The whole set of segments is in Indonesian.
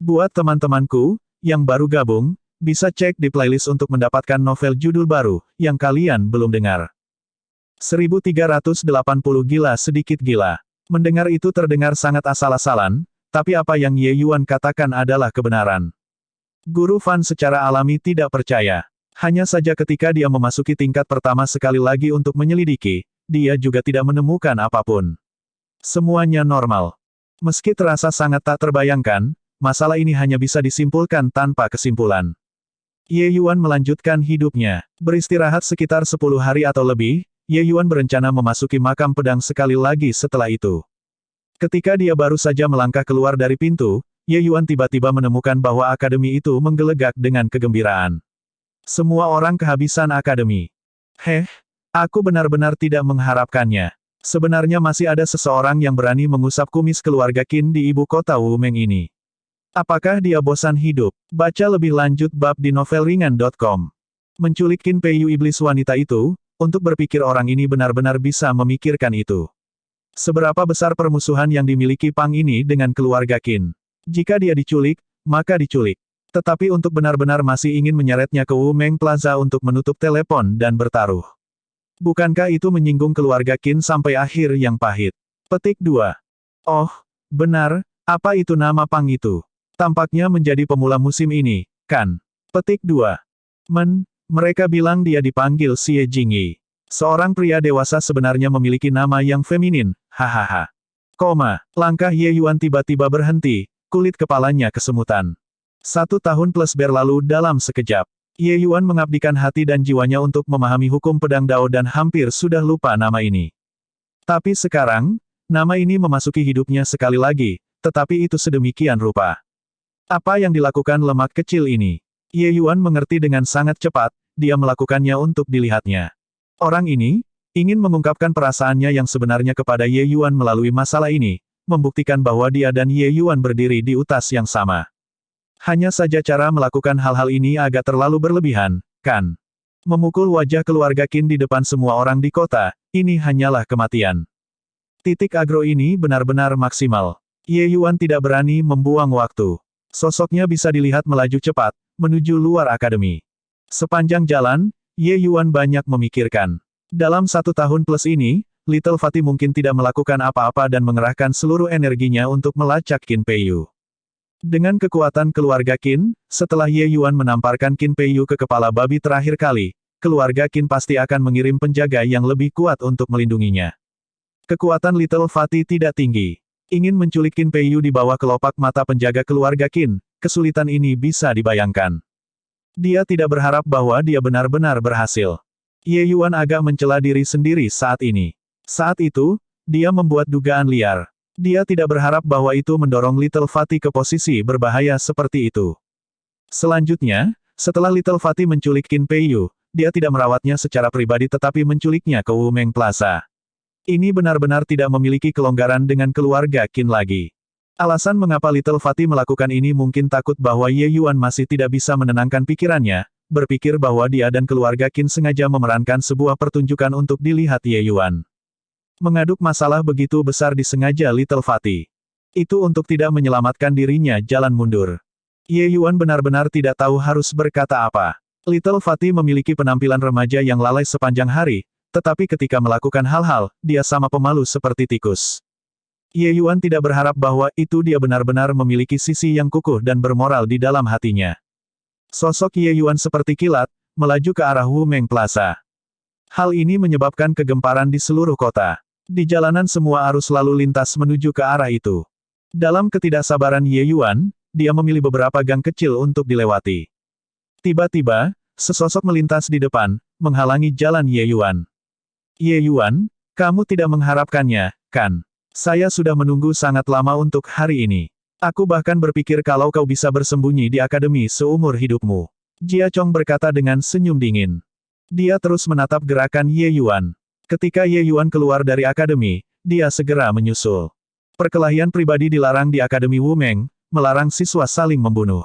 Buat teman-temanku, yang baru gabung, bisa cek di playlist untuk mendapatkan novel judul baru, yang kalian belum dengar. 1380 Gila Sedikit Gila. Mendengar itu terdengar sangat asal-asalan, tapi apa yang Ye Yuan katakan adalah kebenaran. Guru Fan secara alami tidak percaya. Hanya saja ketika dia memasuki tingkat pertama sekali lagi untuk menyelidiki, dia juga tidak menemukan apapun. Semuanya normal. Meski terasa sangat tak terbayangkan, masalah ini hanya bisa disimpulkan tanpa kesimpulan. Ye Yuan melanjutkan hidupnya. Beristirahat sekitar 10 hari atau lebih, Ye Yuan berencana memasuki makam pedang sekali lagi setelah itu. Ketika dia baru saja melangkah keluar dari pintu, Ye Yuan tiba-tiba menemukan bahwa akademi itu menggelegak dengan kegembiraan. Semua orang kehabisan akademi. Aku benar-benar tidak mengharapkannya. Sebenarnya masih ada seseorang yang berani mengusap kumis keluarga Qin di ibu kota Wumeng ini. Apakah dia bosan hidup? Baca lebih lanjut bab di novelringan.com. Menculik Qin Peiyu iblis wanita itu, untuk berpikir orang ini benar-benar bisa memikirkan itu. Seberapa besar permusuhan yang dimiliki Pang ini dengan keluarga Qin? Jika dia diculik, maka diculik. Tetapi untuk benar-benar masih ingin menyeretnya ke Wumeng Plaza untuk menutup telepon dan bertaruh. Bukankah itu menyinggung keluarga Qin sampai akhir yang pahit? Petik 2. Oh, benar, apa itu nama Pang itu? Tampaknya menjadi pemula musim ini, kan? Petik 2. Mereka bilang dia dipanggil Xie Jingyi. Seorang pria dewasa sebenarnya memiliki nama yang feminin, hahaha. Langkah Ye Yuan tiba-tiba berhenti, kulit kepalanya kesemutan. 1 tahun plus berlalu dalam sekejap. Ye Yuan mengabdikan hati dan jiwanya untuk memahami hukum pedang Dao dan hampir sudah lupa nama ini. Tapi sekarang, nama ini memasuki hidupnya sekali lagi, tetapi itu sedemikian rupa. Apa yang dilakukan lemak kecil ini? Ye Yuan mengerti dengan sangat cepat, dia melakukannya untuk dilihatnya. Orang ini, ingin mengungkapkan perasaannya yang sebenarnya kepada Ye Yuan melalui masalah ini, membuktikan bahwa dia dan Ye Yuan berdiri di utas yang sama. Hanya saja cara melakukan hal-hal ini agak terlalu berlebihan, kan? Memukul wajah keluarga Qin di depan semua orang di kota, ini hanyalah kematian. Titik agro ini benar-benar maksimal. Ye Yuan tidak berani membuang waktu. Sosoknya bisa dilihat melaju cepat, menuju luar akademi. Sepanjang jalan, Ye Yuan banyak memikirkan. Dalam 1 tahun plus ini, Little Fatih mungkin tidak melakukan apa-apa dan mengerahkan seluruh energinya untuk melacak Qin Peiyu. Dengan kekuatan keluarga Qin, setelah Ye Yuan menamparkan Qin Peiyu ke kepala babi terakhir kali, keluarga Qin pasti akan mengirim penjaga yang lebih kuat untuk melindunginya. Kekuatan Little Fatih tidak tinggi. Ingin menculik Qin Peiyu di bawah kelopak mata penjaga keluarga Qin, kesulitan ini bisa dibayangkan. Dia tidak berharap bahwa dia benar-benar berhasil. Ye Yuan agak mencela diri sendiri saat ini. Saat itu, dia membuat dugaan liar. Dia tidak berharap bahwa itu mendorong Little Fatih ke posisi berbahaya seperti itu. Selanjutnya, setelah Little Fatih menculik Qin Peiyu, dia tidak merawatnya secara pribadi tetapi menculiknya ke Wumeng Plaza. Ini benar-benar tidak memiliki kelonggaran dengan keluarga Qin lagi. Alasan mengapa Little Fatih melakukan ini mungkin takut bahwa Ye Yuan masih tidak bisa menenangkan pikirannya, berpikir bahwa dia dan keluarga Qin sengaja memerankan sebuah pertunjukan untuk dilihat Ye Yuan. Mengaduk masalah begitu besar disengaja Little Fatih. Itu untuk tidak menyelamatkan dirinya jalan mundur. Ye Yuan benar-benar tidak tahu harus berkata apa. Little Fatih memiliki penampilan remaja yang lalai sepanjang hari, tetapi ketika melakukan hal-hal, dia sama pemalu seperti tikus. Ye Yuan tidak berharap bahwa itu dia benar-benar memiliki sisi yang kukuh dan bermoral di dalam hatinya. Sosok Ye Yuan seperti kilat, melaju ke arah Wumeng Plaza. Hal ini menyebabkan kegemparan di seluruh kota. Di jalanan semua arus lalu lintas menuju ke arah itu. Dalam ketidaksabaran Ye Yuan, dia memilih beberapa gang kecil untuk dilewati. Tiba-tiba, sesosok melintas di depan, menghalangi jalan Ye Yuan. Ye Yuan, kamu tidak mengharapkannya, kan? Saya sudah menunggu sangat lama untuk hari ini. Aku bahkan berpikir kalau kau bisa bersembunyi di akademi seumur hidupmu. Jia Chong berkata dengan senyum dingin. Dia terus menatap gerakan Ye Yuan. Ketika Ye Yuan keluar dari akademi, dia segera menyusul. Perkelahian pribadi dilarang di Akademi Wumeng, melarang siswa saling membunuh.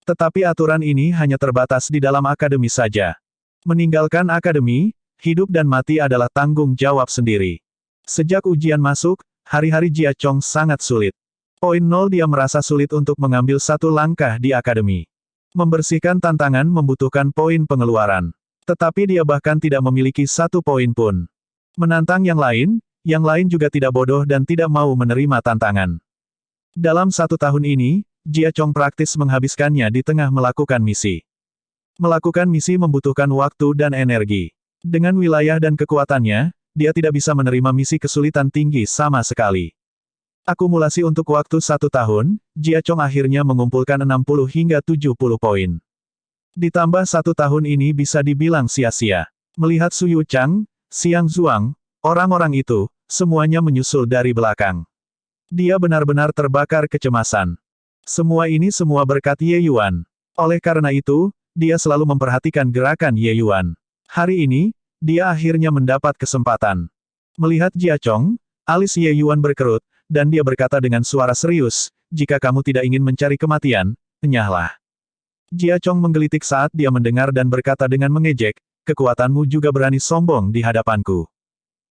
Tetapi aturan ini hanya terbatas di dalam akademi saja. Meninggalkan akademi, hidup dan mati adalah tanggung jawab sendiri. Sejak ujian masuk, hari-hari Jia Chong sangat sulit. Poin 0 dia merasa sulit untuk mengambil satu langkah di akademi. Membersihkan tantangan membutuhkan poin pengeluaran. Tetapi dia bahkan tidak memiliki satu poin pun. Menantang yang lain juga tidak bodoh dan tidak mau menerima tantangan. Dalam 1 tahun ini, Jia Chong praktis menghabiskannya di tengah melakukan misi. Melakukan misi membutuhkan waktu dan energi. Dengan wilayah dan kekuatannya, dia tidak bisa menerima misi kesulitan tinggi sama sekali. Akumulasi untuk waktu 1 tahun, Jia Chong akhirnya mengumpulkan 60 hingga 70 poin. Ditambah 1 tahun ini bisa dibilang sia-sia. Melihat Su Yu Chang, Xiang Zuang, orang-orang itu, semuanya menyusul dari belakang. Dia benar-benar terbakar kecemasan. Semua berkat Ye Yuan. Oleh karena itu, dia selalu memperhatikan gerakan Ye Yuan. Hari ini, dia akhirnya mendapat kesempatan. Melihat Jia Chong, alis Ye Yuan berkerut, dan dia berkata dengan suara serius, "Jika kamu tidak ingin mencari kematian, enyahlah." Jia Chong menggelitik saat dia mendengar dan berkata dengan mengejek, "Kekuatanmu juga berani sombong di hadapanku.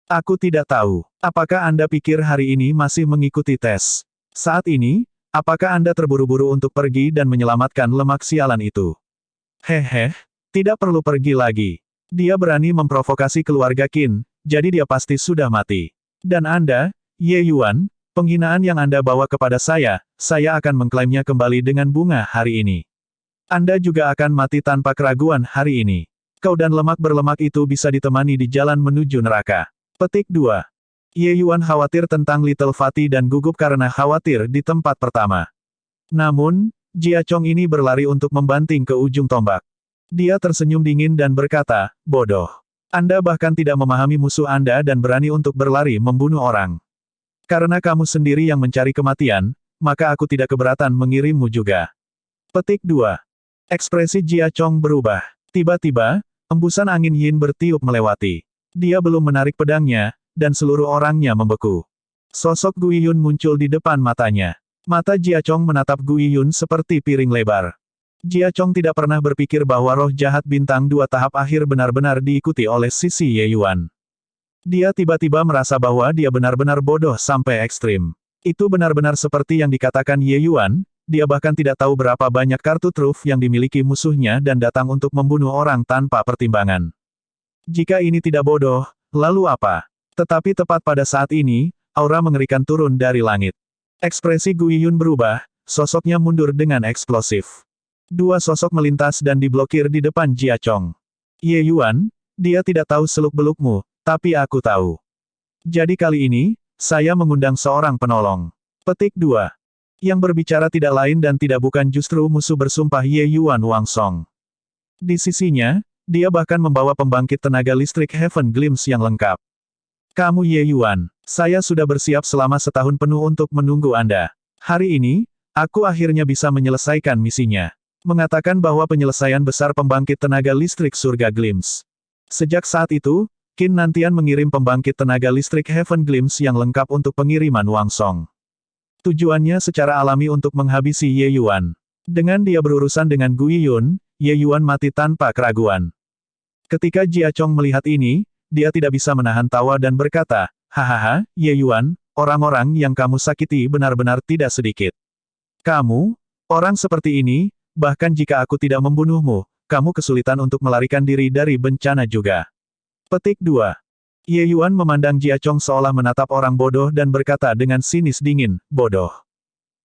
Aku tidak tahu, apakah Anda pikir hari ini masih mengikuti tes? Saat ini, apakah Anda terburu-buru untuk pergi dan menyelamatkan lemak sialan itu? Hehe, tidak perlu pergi lagi. Dia berani memprovokasi keluarga Qin, jadi dia pasti sudah mati. Dan Anda, Ye Yuan, penghinaan yang Anda bawa kepada saya akan mengklaimnya kembali dengan bunga hari ini. Anda juga akan mati tanpa keraguan hari ini. Kau dan lemak berlemak itu bisa ditemani di jalan menuju neraka." Petik 2. Ye Yuan khawatir tentang Little Fatty dan gugup karena khawatir di tempat pertama. Namun, Jia Chong ini berlari untuk membanting ke ujung tombak. Dia tersenyum dingin dan berkata, "Bodoh. Anda bahkan tidak memahami musuh Anda dan berani untuk berlari membunuh orang. Karena kamu sendiri yang mencari kematian, maka aku tidak keberatan mengirimmu juga." Petik 2. Ekspresi Jia Chong berubah. Tiba-tiba, embusan angin yin bertiup melewati. Dia belum menarik pedangnya, dan seluruh orangnya membeku. Sosok Gu Yun muncul di depan matanya. Mata Jia Chong menatap Gu Yun seperti piring lebar. Jia Chong tidak pernah berpikir bahwa roh jahat bintang 2 tahap akhir benar-benar diikuti oleh sisi Ye Yuan. Dia tiba-tiba merasa bahwa dia benar-benar bodoh sampai ekstrim. Itu benar-benar seperti yang dikatakan Ye Yuan, dia bahkan tidak tahu berapa banyak kartu truf yang dimiliki musuhnya dan datang untuk membunuh orang tanpa pertimbangan. Jika ini tidak bodoh, lalu apa? Tetapi tepat pada saat ini, aura mengerikan turun dari langit. Ekspresi Gu Yun berubah, sosoknya mundur dengan eksplosif. 2 sosok melintas dan diblokir di depan Jia Chong. "Ye Yuan, dia tidak tahu seluk-belukmu, tapi aku tahu. Jadi kali ini, saya mengundang seorang penolong." Petik 2. Yang berbicara tidak lain dan tidak bukan justru musuh bersumpah Ye Yuan Wang Song. Di sisinya, dia bahkan membawa pembangkit tenaga listrik Heaven Glimpse yang lengkap. "Kamu Ye Yuan, saya sudah bersiap selama 1 tahun penuh untuk menunggu Anda. Hari ini, aku akhirnya bisa menyelesaikan misinya." Mengatakan bahwa penyelesaian besar pembangkit tenaga listrik surga Glimpse. Sejak saat itu, Qin Nantian mengirim pembangkit tenaga listrik Heaven Glimpse yang lengkap untuk pengiriman Wang Song. Tujuannya secara alami untuk menghabisi Ye Yuan. Dengan dia berurusan dengan Gu Yun, Ye Yuan mati tanpa keraguan. Ketika Jia Chong melihat ini, dia tidak bisa menahan tawa dan berkata, "Hahaha, Ye Yuan, orang-orang yang kamu sakiti benar-benar tidak sedikit. Kamu, orang seperti ini, bahkan jika aku tidak membunuhmu, kamu kesulitan untuk melarikan diri dari bencana juga." Petik 2. Ye Yuan memandang Jia Chong seolah menatap orang bodoh dan berkata dengan sinis dingin, "Bodoh.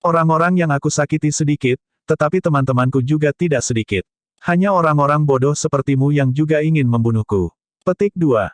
Orang-orang yang aku sakiti sedikit, tetapi teman-temanku juga tidak sedikit. Hanya orang-orang bodoh sepertimu yang juga ingin membunuhku." Petik 2.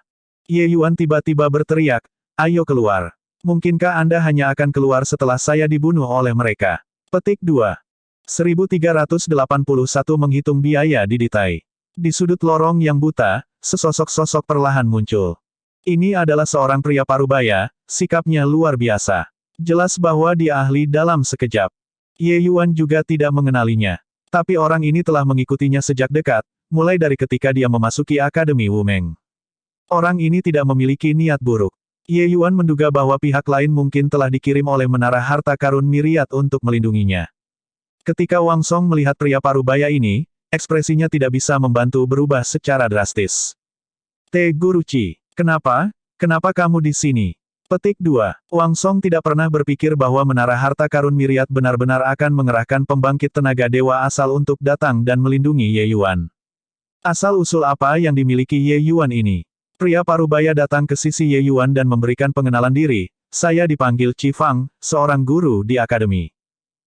Ye Yuan tiba-tiba berteriak, "Ayo keluar. Mungkinkah Anda hanya akan keluar setelah saya dibunuh oleh mereka?" Petik 2. 1381 menghitung biaya di Ditai. Di sudut lorong yang buta, sesosok-sosok perlahan muncul. Ini adalah seorang pria parubaya, sikapnya luar biasa. Jelas bahwa dia ahli dalam sekejap. Ye Yuan juga tidak mengenalinya. Tapi orang ini telah mengikutinya sejak dekat, mulai dari ketika dia memasuki Akademi Wumeng. Orang ini tidak memiliki niat buruk. Ye Yuan menduga bahwa pihak lain mungkin telah dikirim oleh menara harta karun Myriad untuk melindunginya. Ketika Wang Song melihat pria parubaya ini, ekspresinya tidak bisa membantu berubah secara drastis. "Te Guruci, kenapa kamu di sini?" Petik 2. Wang Song tidak pernah berpikir bahwa menara harta karun Myriad benar-benar akan mengerahkan pembangkit tenaga dewa asal untuk datang dan melindungi Ye Yuan. Asal-usul apa yang dimiliki Ye Yuan ini? Pria parubaya datang ke sisi Ye Yuan dan memberikan pengenalan diri. Saya dipanggil Qi Fang, seorang guru di akademi.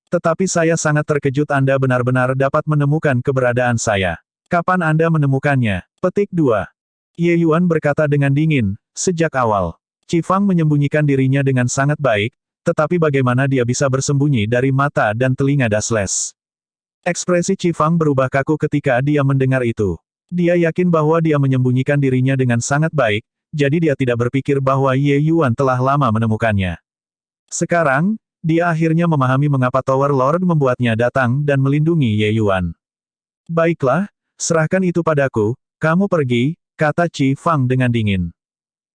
Tetapi saya sangat terkejut Anda benar-benar dapat menemukan keberadaan saya. Kapan Anda menemukannya? Petik 2. Ye Yuan berkata dengan dingin, sejak awal. Qi Fang menyembunyikan dirinya dengan sangat baik, tetapi bagaimana dia bisa bersembunyi dari mata dan telinga Dasles? Ekspresi Qi Fang berubah kaku ketika dia mendengar itu. Dia yakin bahwa dia menyembunyikan dirinya dengan sangat baik, jadi dia tidak berpikir bahwa Ye Yuan telah lama menemukannya. Sekarang, dia akhirnya memahami mengapa Tower Lord membuatnya datang dan melindungi Ye Yuan. Baiklah, serahkan itu padaku, kamu pergi, kata Qi Fang dengan dingin.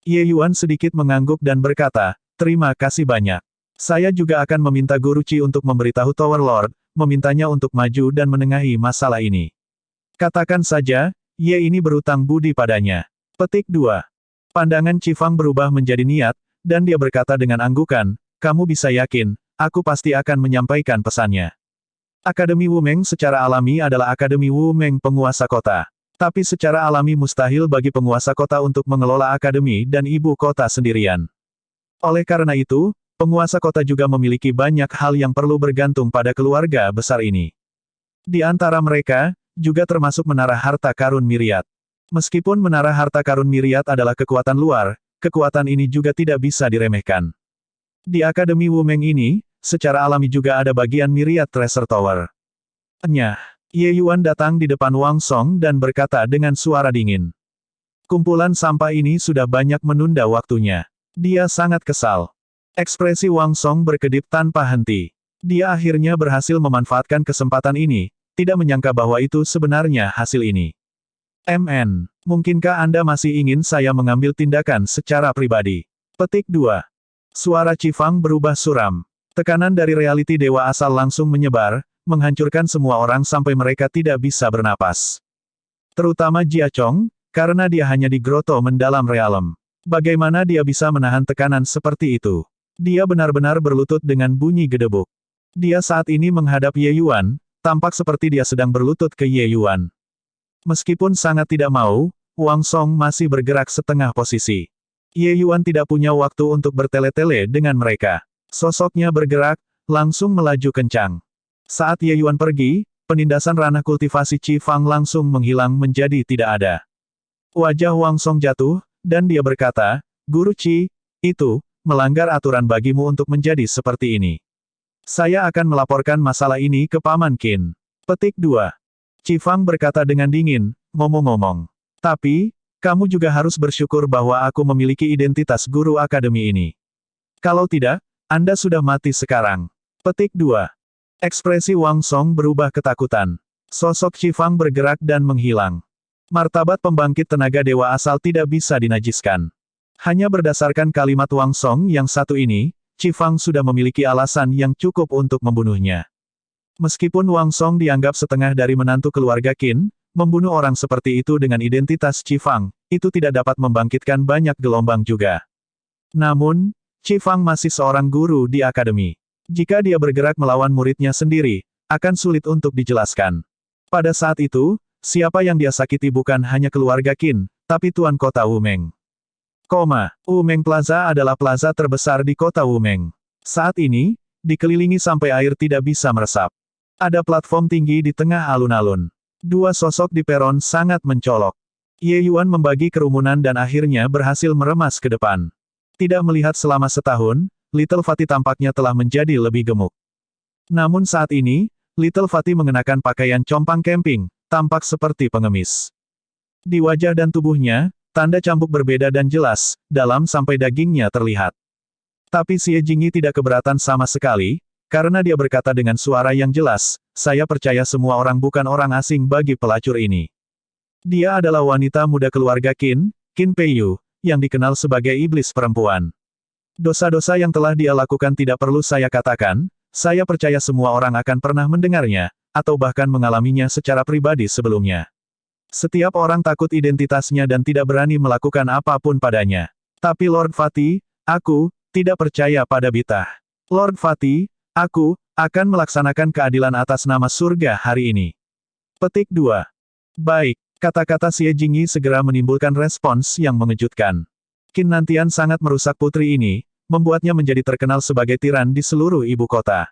Ye Yuan sedikit mengangguk dan berkata, terima kasih banyak. Saya juga akan meminta Guru Qi untuk memberitahu Tower Lord, memintanya untuk maju dan menengahi masalah ini. Katakan saja, Ye ini berutang budi padanya. Petik 2. Pandangan Qi Fang berubah menjadi niat, dan dia berkata dengan anggukan, kamu bisa yakin, aku pasti akan menyampaikan pesannya. Akademi Wumeng secara alami adalah Akademi Wumeng penguasa kota. Tapi secara alami mustahil bagi penguasa kota untuk mengelola akademi dan ibu kota sendirian. Oleh karena itu, penguasa kota juga memiliki banyak hal yang perlu bergantung pada keluarga besar ini. Di antara mereka, juga termasuk menara harta karun Myriad. Meskipun menara harta karun Myriad adalah kekuatan luar, kekuatan ini juga tidak bisa diremehkan. Di Akademi Wumeng ini, secara alami juga ada bagian Myriad Treasure Tower. Nyah. Ye Yuan datang di depan Wang Song dan berkata dengan suara dingin. Kumpulan sampah ini sudah banyak menunda waktunya. Dia sangat kesal. Ekspresi Wang Song berkedip tanpa henti. Dia akhirnya berhasil memanfaatkan kesempatan ini, tidak menyangka bahwa itu sebenarnya hasil ini. MN, mungkinkah Anda masih ingin saya mengambil tindakan secara pribadi? Petik 2. Suara Qi Fang berubah suram. Tekanan dari realiti dewa asal langsung menyebar, menghancurkan semua orang sampai mereka tidak bisa bernapas. Terutama Jia Chong, karena dia hanya di groto mendalam realem. Bagaimana dia bisa menahan tekanan seperti itu? Dia benar-benar berlutut dengan bunyi gedebuk. Dia saat ini menghadap Ye Yuan, tampak seperti dia sedang berlutut ke Ye Yuan. Meskipun sangat tidak mau, Wang Song masih bergerak setengah posisi. Ye Yuan tidak punya waktu untuk bertele-tele dengan mereka. Sosoknya bergerak, langsung melaju kencang. Saat Ye Yuan pergi, penindasan ranah kultivasi Qi Fang langsung menghilang menjadi tidak ada. Wajah Wang Song jatuh, dan dia berkata, Guru Qi, itu, melanggar aturan bagimu untuk menjadi seperti ini. Saya akan melaporkan masalah ini ke Paman Qin. Petik 2. Qi Fang berkata dengan dingin, ngomong-ngomong. Tapi, kamu juga harus bersyukur bahwa aku memiliki identitas guru akademi ini. Kalau tidak, Anda sudah mati sekarang. Petik 2. Ekspresi Wang Song berubah ketakutan. Sosok Qi Fang bergerak dan menghilang. Martabat pembangkit tenaga dewa asal tidak bisa dinajiskan. Hanya berdasarkan kalimat Wang Song yang satu ini, Qi Fang sudah memiliki alasan yang cukup untuk membunuhnya. Meskipun Wang Song dianggap setengah dari menantu keluarga Qin, membunuh orang seperti itu dengan identitas Qi Fang, itu tidak dapat membangkitkan banyak gelombang juga. Namun, Qi Fang masih seorang guru di akademi. Jika dia bergerak melawan muridnya sendiri, akan sulit untuk dijelaskan. Pada saat itu, siapa yang dia sakiti bukan hanya keluarga Qin, tapi Tuan Kota Wumeng. Wumeng Plaza adalah plaza terbesar di kota Wumeng. Saat ini, dikelilingi sampai air tidak bisa meresap. Ada platform tinggi di tengah alun-alun. Dua sosok di peron sangat mencolok. Ye Yuan membagi kerumunan dan akhirnya berhasil meremas ke depan. Tidak melihat selama setahun, Little Fatty tampaknya telah menjadi lebih gemuk. Namun saat ini, Little Fatty mengenakan pakaian compang camping, tampak seperti pengemis. Di wajah dan tubuhnya, tanda cambuk berbeda dan jelas, dalam sampai dagingnya terlihat. Tapi Xie Jingyi tidak keberatan sama sekali, karena dia berkata dengan suara yang jelas, saya percaya semua orang bukan orang asing bagi pelacur ini. Dia adalah wanita muda keluarga Qin, Qin Peiyu, yang dikenal sebagai iblis perempuan. Dosa-dosa yang telah dia lakukan tidak perlu saya katakan, saya percaya semua orang akan pernah mendengarnya, atau bahkan mengalaminya secara pribadi sebelumnya. Setiap orang takut identitasnya dan tidak berani melakukan apapun padanya. Tapi Lord Fatty, Aku tidak percaya pada Bitah. Lord Fatih, aku akan melaksanakan keadilan atas nama surga hari ini. Petik 2. Baik, kata-kata Xie Jingyi segera menimbulkan respons yang mengejutkan. Qin Nantian sangat merusak putri ini, membuatnya menjadi terkenal sebagai tiran di seluruh ibu kota.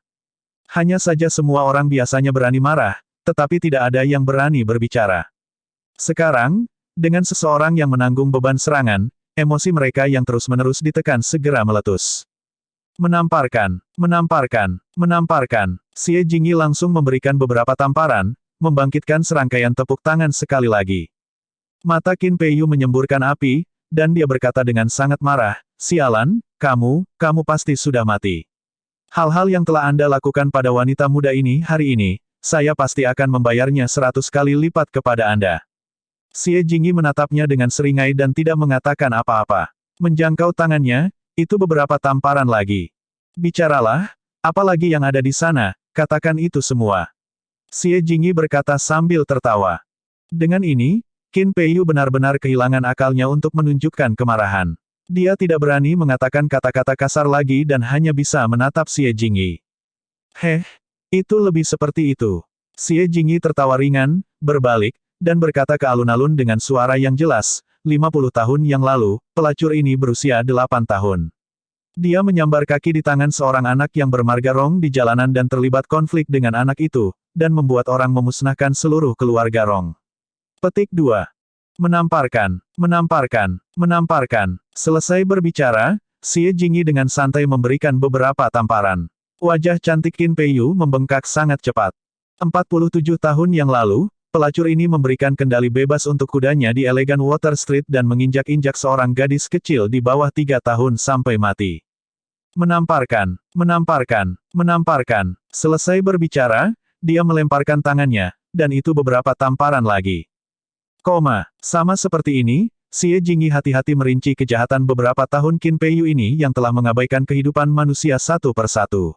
Hanya saja semua orang biasanya berani marah, tetapi tidak ada yang berani berbicara. Sekarang, dengan seseorang yang menanggung beban serangan, emosi mereka yang terus-menerus ditekan segera meletus. Menamparkan, menamparkan, menamparkan. Xie Jingyi langsung memberikan beberapa tamparan, membangkitkan serangkaian tepuk tangan sekali lagi. Mata Qin Peiyu menyemburkan api, dan dia berkata dengan sangat marah, "Sialan, kamu pasti sudah mati. Hal-hal yang telah Anda lakukan pada wanita muda ini hari ini, saya pasti akan membayarnya 100 kali lipat kepada Anda." Xie Jingyi menatapnya dengan seringai dan tidak mengatakan apa-apa. Menjangkau tangannya, itu beberapa tamparan lagi. "Bicaralah, apalagi yang ada di sana, katakan itu semua." Xie Jingyi berkata sambil tertawa. Dengan ini, Qin Peiyu benar-benar kehilangan akalnya untuk menunjukkan kemarahan. Dia tidak berani mengatakan kata-kata kasar lagi dan hanya bisa menatap Xie Jingyi. Itu lebih seperti itu." Xie Jingyi tertawa ringan, berbalik, dan berkata ke alun-alun dengan suara yang jelas, 50 tahun yang lalu, pelacur ini berusia 8 tahun. Dia menyambar kaki di tangan seorang anak yang bermarga Rong di jalanan dan terlibat konflik dengan anak itu, dan membuat orang memusnahkan seluruh keluarga Rong. Petik 2. Menamparkan, menamparkan, menamparkan. Selesai berbicara, Xie Jingyi dengan santai memberikan beberapa tamparan. Wajah cantik Qin Peiyu membengkak sangat cepat. 47 tahun yang lalu, pelacur ini memberikan kendali bebas untuk kudanya di Elegan Water Street dan menginjak-injak seorang gadis kecil di bawah 3 tahun sampai mati. Menamparkan, menamparkan, menamparkan. Selesai berbicara, dia melemparkan tangannya, dan itu beberapa tamparan lagi. Sama seperti ini, Xie Jingyi hati-hati merinci kejahatan beberapa tahun Qin Peiyu ini yang telah mengabaikan kehidupan manusia satu persatu.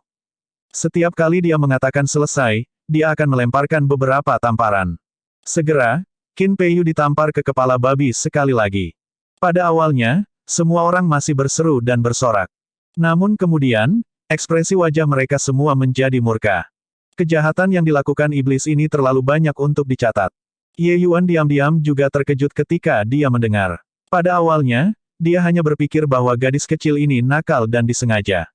Setiap kali dia mengatakan selesai, dia akan melemparkan beberapa tamparan. Segera, Qin Peiyu ditampar ke kepala babi sekali lagi. Pada awalnya, semua orang masih berseru dan bersorak. Namun kemudian, ekspresi wajah mereka semua menjadi murka. Kejahatan yang dilakukan iblis ini terlalu banyak untuk dicatat. Ye Yuan diam-diam juga terkejut ketika dia mendengar. Pada awalnya, dia hanya berpikir bahwa gadis kecil ini nakal dan disengaja.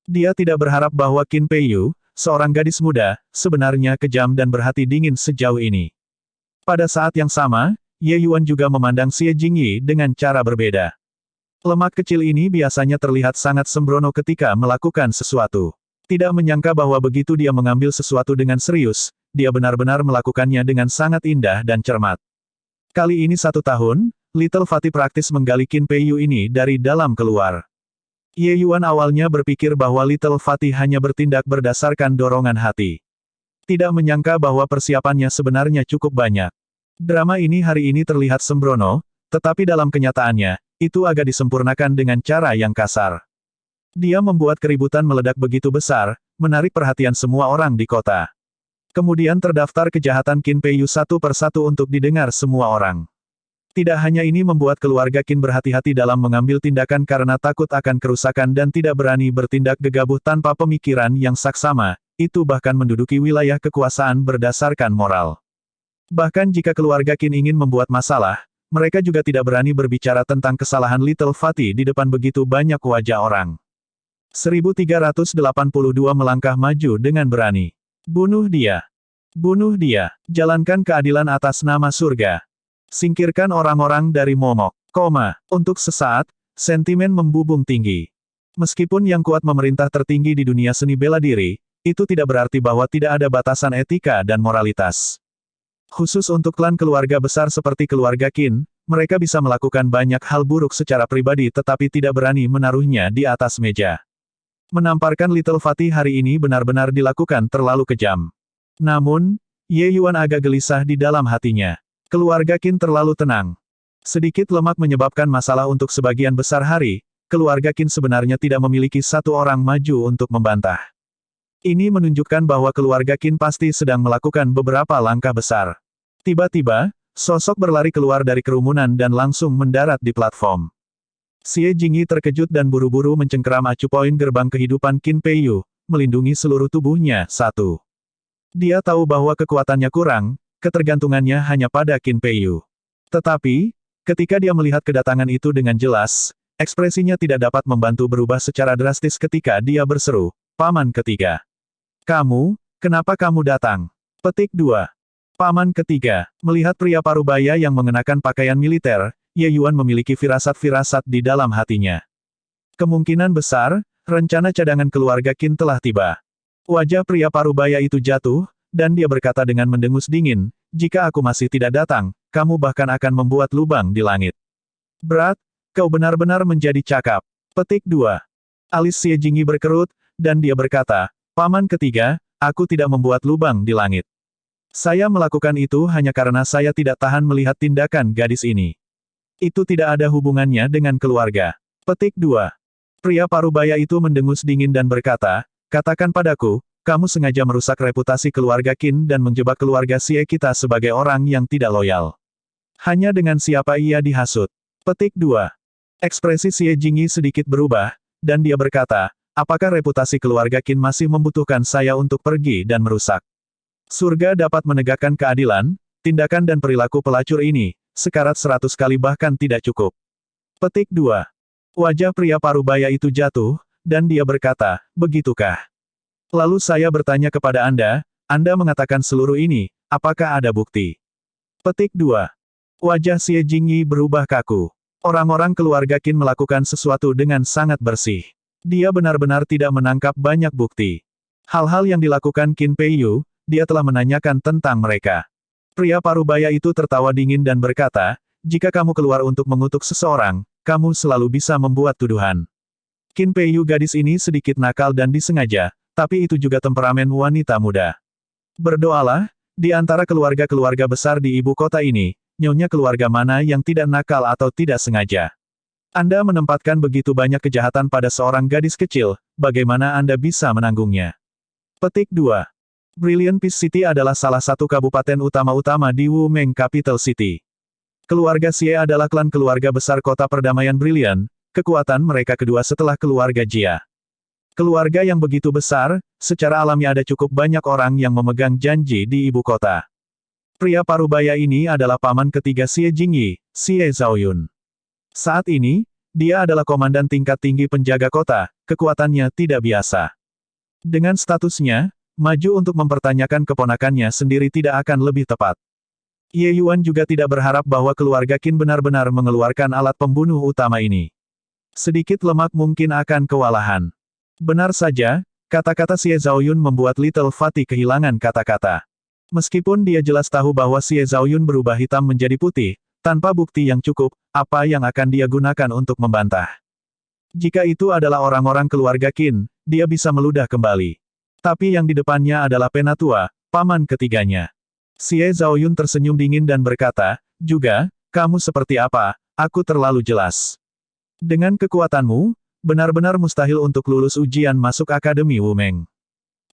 Dia tidak berharap bahwa Qin Peiyu, seorang gadis muda, sebenarnya kejam dan berhati dingin sejauh ini. Pada saat yang sama, Ye Yuan juga memandang Xie Jingyi dengan cara berbeda. Lemak kecil ini biasanya terlihat sangat sembrono ketika melakukan sesuatu. Tidak menyangka bahwa begitu dia mengambil sesuatu dengan serius, dia benar-benar melakukannya dengan sangat indah dan cermat. Kali ini 1 tahun, Little Fatih praktis menggali Qin Peiyu ini dari dalam keluar. Ye Yuan awalnya berpikir bahwa Little Fatih hanya bertindak berdasarkan dorongan hati. Tidak menyangka bahwa persiapannya sebenarnya cukup banyak. Drama ini hari ini terlihat sembrono, tetapi dalam kenyataannya, itu agak disempurnakan dengan cara yang kasar. Dia membuat keributan meledak begitu besar, menarik perhatian semua orang di kota. Kemudian terdaftar kejahatan Qin Peiyu satu persatu untuk didengar semua orang. Tidak hanya ini membuat keluarga Qin berhati-hati dalam mengambil tindakan karena takut akan kerusakan dan tidak berani bertindak gegabah tanpa pemikiran yang saksama, itu bahkan menduduki wilayah kekuasaan berdasarkan moral. Bahkan jika keluarga Qin ingin membuat masalah, mereka juga tidak berani berbicara tentang kesalahan Little Fatih di depan begitu banyak wajah orang. 1382 melangkah maju dengan berani. Bunuh dia. Bunuh dia. Jalankan keadilan atas nama surga. Singkirkan orang-orang dari momok. Untuk sesaat, sentimen membubung tinggi. Meskipun yang kuat memerintah tertinggi di dunia seni bela diri, itu tidak berarti bahwa tidak ada batasan etika dan moralitas. Khusus untuk klan keluarga besar seperti keluarga Qin, mereka bisa melakukan banyak hal buruk secara pribadi tetapi tidak berani menaruhnya di atas meja. Menamparkan Little Fatih hari ini benar-benar dilakukan terlalu kejam. Namun, Ye Yuan agak gelisah di dalam hatinya. Keluarga Qin terlalu tenang. Sedikit lemak menyebabkan masalah untuk sebagian besar hari, keluarga Qin sebenarnya tidak memiliki satu orang maju untuk membantah. Ini menunjukkan bahwa keluarga Qin pasti sedang melakukan beberapa langkah besar. Tiba-tiba, sosok berlari keluar dari kerumunan dan langsung mendarat di platform. Xie Jingyi terkejut dan buru-buru mencengkeram acu poin gerbang kehidupan Qin Peiyu, melindungi seluruh tubuhnya. Dia tahu bahwa kekuatannya kurang, ketergantungannya hanya pada Qin Peiyu. Tetapi, ketika dia melihat kedatangan itu dengan jelas, ekspresinya tidak dapat membantu berubah secara drastis ketika dia berseru, "Paman ketiga. Kenapa kamu datang?" Petik 2. Paman ketiga, melihat pria parubaya yang mengenakan pakaian militer, Ye Yuan memiliki firasat-firasat di dalam hatinya. Kemungkinan besar, rencana cadangan keluarga Qin telah tiba. Wajah pria parubaya itu jatuh, dan dia berkata dengan mendengus dingin, "Jika aku masih tidak datang, kamu bahkan akan membuat lubang di langit." Berat, kau benar-benar menjadi cakap. Petik 2. Alis Xie Jingyi berkerut, dan dia berkata, "Paman ketiga, aku tidak membuat lubang di langit. Saya melakukan itu hanya karena saya tidak tahan melihat tindakan gadis ini. Itu tidak ada hubungannya dengan keluarga." Petik 2. Pria parubaya itu mendengus dingin dan berkata, "Katakan padaku, kamu sengaja merusak reputasi keluarga Qin dan menjebak keluarga Xie kita sebagai orang yang tidak loyal. Hanya dengan siapa ia dihasut?" Petik 2. Ekspresi Xie Jingyi sedikit berubah, dan dia berkata, "Apakah reputasi keluarga Qin masih membutuhkan saya untuk pergi dan merusak? Surga dapat menegakkan keadilan, tindakan dan perilaku pelacur ini, sekarat 100 kali bahkan tidak cukup." Petik 2. Wajah pria parubaya itu jatuh, dan dia berkata, "Begitukah? Lalu saya bertanya kepada Anda mengatakan seluruh ini, apakah ada bukti?" Petik 2. Wajah Xie Jingyi berubah kaku. Orang-orang keluarga Qin melakukan sesuatu dengan sangat bersih. Dia benar-benar tidak menangkap banyak bukti. Hal-hal yang dilakukan Qin Peiyu, dia telah menanyakan tentang mereka. Pria parubaya itu tertawa dingin dan berkata, "Jika kamu keluar untuk mengutuk seseorang, kamu selalu bisa membuat tuduhan. Qin Peiyu gadis ini sedikit nakal dan disengaja, tapi itu juga temperamen wanita muda. Berdoalah, di antara keluarga-keluarga besar di ibu kota ini, nyonya keluarga mana yang tidak nakal atau tidak sengaja? Anda menempatkan begitu banyak kejahatan pada seorang gadis kecil, bagaimana Anda bisa menanggungnya?" Petik 2. Brilliant Peace City adalah salah satu kabupaten utama-utama di Wumeng Capital City. Keluarga Xie adalah klan keluarga besar kota perdamaian Brilliant, kekuatan mereka kedua setelah keluarga Jia. Keluarga yang begitu besar, secara alami ada cukup banyak orang yang memegang janji di ibu kota. Pria parubaya ini adalah paman ketiga Xie Jingyi, Xie Zhaoyun. Saat ini, dia adalah komandan tingkat tinggi penjaga kota, kekuatannya tidak biasa. Dengan statusnya, maju untuk mempertanyakan keponakannya sendiri tidak akan lebih tepat. Ye Yuan juga tidak berharap bahwa keluarga Qin benar-benar mengeluarkan alat pembunuh utama ini. Sedikit lemak mungkin akan kewalahan. Benar saja, kata-kata Xie Zhaoyun membuat Little Fatih kehilangan kata-kata. Meskipun dia jelas tahu bahwa Xie Zhaoyun berubah hitam menjadi putih, tanpa bukti yang cukup, apa yang akan dia gunakan untuk membantah? Jika itu adalah orang-orang keluarga Qin, dia bisa meludah kembali. Tapi yang di depannya adalah penatua, paman ketiganya. Xie Zhaoyun tersenyum dingin dan berkata, "Juga, kamu seperti apa, aku terlalu jelas. Dengan kekuatanmu, benar-benar mustahil untuk lulus ujian masuk Akademi Wumeng.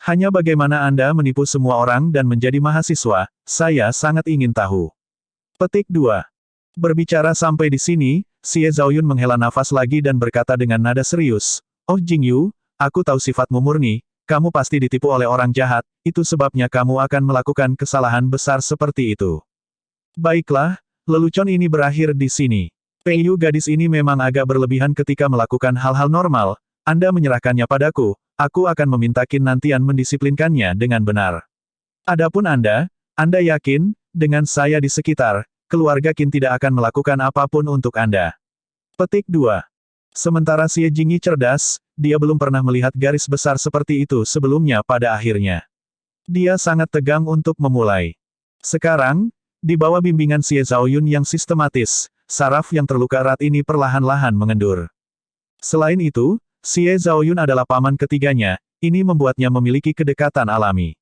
Hanya bagaimana Anda menipu semua orang dan menjadi mahasiswa, saya sangat ingin tahu." Petik 2. Berbicara sampai di sini, Xie Zhaoyun menghela nafas lagi dan berkata dengan nada serius, "Oh Jingyu, aku tahu sifatmu murni. Kamu pasti ditipu oleh orang jahat, itu sebabnya kamu akan melakukan kesalahan besar seperti itu. Baiklah, lelucon ini berakhir di sini. Peiyu gadis ini memang agak berlebihan ketika melakukan hal-hal normal, Anda menyerahkannya padaku, aku akan meminta Qin Nantian mendisiplinkannya dengan benar. Adapun Anda yakin, dengan saya di sekitar, keluarga Qin tidak akan melakukan apapun untuk Anda." Petik 2. Sementara Xie Jingyi cerdas, dia belum pernah melihat garis besar seperti itu sebelumnya pada akhirnya. Dia sangat tegang untuk memulai. Sekarang, di bawah bimbingan Xie Zhaoyun yang sistematis, saraf yang terluka erat ini perlahan-lahan mengendur. Selain itu, Xie Zhaoyun adalah paman ketiganya, ini membuatnya memiliki kedekatan alami.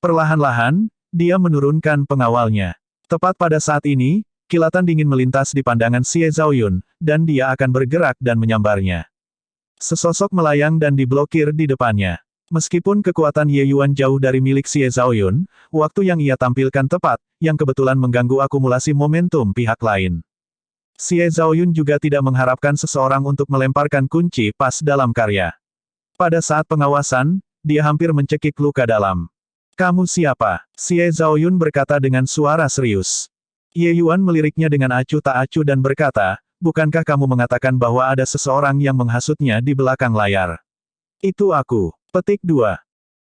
Perlahan-lahan, dia menurunkan pengawalnya. Tepat pada saat ini, kilatan dingin melintas di pandangan Xie Zhaoyun, dan dia akan bergerak dan menyambarnya. Sesosok melayang dan diblokir di depannya. Meskipun kekuatan Ye Yuan jauh dari milik Xie Zhaoyun, waktu yang ia tampilkan tepat, yang kebetulan mengganggu akumulasi momentum pihak lain. Xie Zhaoyun juga tidak mengharapkan seseorang untuk melemparkan kunci pas dalam karya. Pada saat pengawasan, dia hampir mencekik luka dalam. Kamu siapa? Xie Zhaoyun berkata dengan suara serius. Ye Yuan meliriknya dengan acuh tak acuh dan berkata, bukankah kamu mengatakan bahwa ada seseorang yang menghasutnya di belakang layar? Itu aku. Petik 2.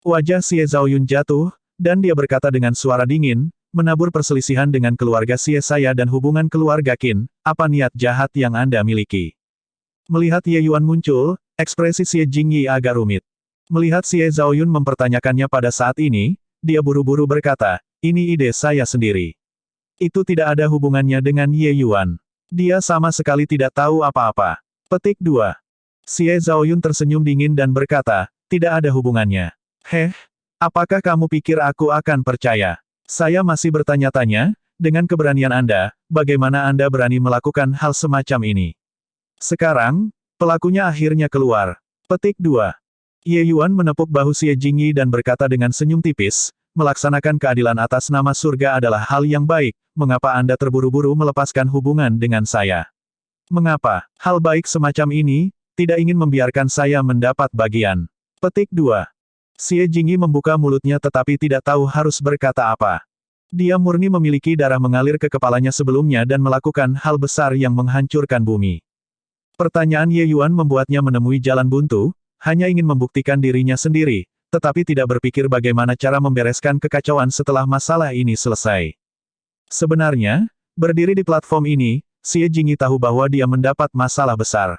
Wajah Xie Zhaoyun jatuh, dan dia berkata dengan suara dingin, menabur perselisihan dengan keluarga Xie saya dan hubungan keluarga Qin, apa niat jahat yang Anda miliki? Melihat Ye Yuan muncul, ekspresi Xie Jingyi agak rumit. Melihat Xie Zhaoyun mempertanyakannya pada saat ini, dia buru-buru berkata, ini ide saya sendiri. Itu tidak ada hubungannya dengan Ye Yuan. Dia sama sekali tidak tahu apa-apa. Petik 2. Xie Zhaoyun tersenyum dingin dan berkata, tidak ada hubungannya. Heh, apakah kamu pikir aku akan percaya? Saya masih bertanya-tanya, dengan keberanian Anda, bagaimana Anda berani melakukan hal semacam ini? Sekarang, pelakunya akhirnya keluar. Petik 2. Ye Yuan menepuk bahu Xie Jingyi dan berkata dengan senyum tipis, melaksanakan keadilan atas nama surga adalah hal yang baik, mengapa Anda terburu-buru melepaskan hubungan dengan saya? Mengapa? Hal baik semacam ini, tidak ingin membiarkan saya mendapat bagian. Petik 2. Xie Jingyi membuka mulutnya tetapi tidak tahu harus berkata apa. Dia murni memiliki darah mengalir ke kepalanya sebelumnya dan melakukan hal besar yang menghancurkan bumi. Pertanyaan Ye Yuan membuatnya menemui jalan buntu, hanya ingin membuktikan dirinya sendiri, tetapi tidak berpikir bagaimana cara membereskan kekacauan setelah masalah ini selesai. Sebenarnya, berdiri di platform ini, Xie Jingyi tahu bahwa dia mendapat masalah besar.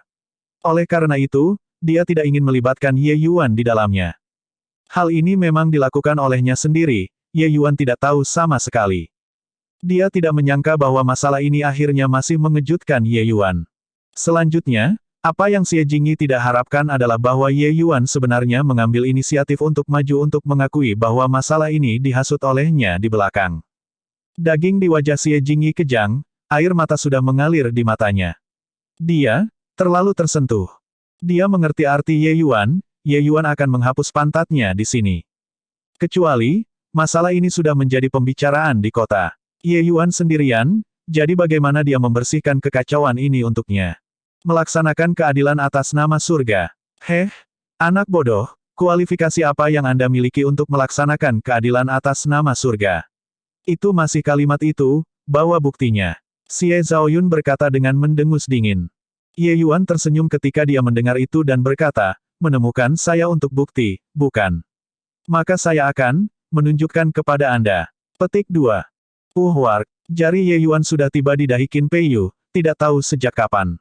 Oleh karena itu, dia tidak ingin melibatkan Ye Yuan di dalamnya. Hal ini memang dilakukan olehnya sendiri, Ye Yuan tidak tahu sama sekali. Dia tidak menyangka bahwa masalah ini akhirnya masih mengejutkan Ye Yuan. Selanjutnya, apa yang Xie Jingyi tidak harapkan adalah bahwa Ye Yuan sebenarnya mengambil inisiatif untuk maju untuk mengakui bahwa masalah ini dihasut olehnya di belakang. Daging di wajah Xie Jingyi kejang, air mata sudah mengalir di matanya. Dia terlalu tersentuh. Dia mengerti arti Ye Yuan akan menghapus pantatnya di sini. Kecuali, masalah ini sudah menjadi pembicaraan di kota. Ye Yuan sendirian, jadi bagaimana dia membersihkan kekacauan ini untuknya? Melaksanakan keadilan atas nama surga. Heh, anak bodoh, kualifikasi apa yang Anda miliki untuk melaksanakan keadilan atas nama surga? Itu masih kalimat itu, bawa buktinya. Xie Zhaoyun berkata dengan mendengus dingin. Ye Yuan tersenyum ketika dia mendengar itu dan berkata, menemukan saya untuk bukti, bukan? Maka saya akan menunjukkan kepada Anda. Petik 2. Wark, jari Ye Yuan sudah tiba di dahi Qin Peiyu, tidak tahu sejak kapan.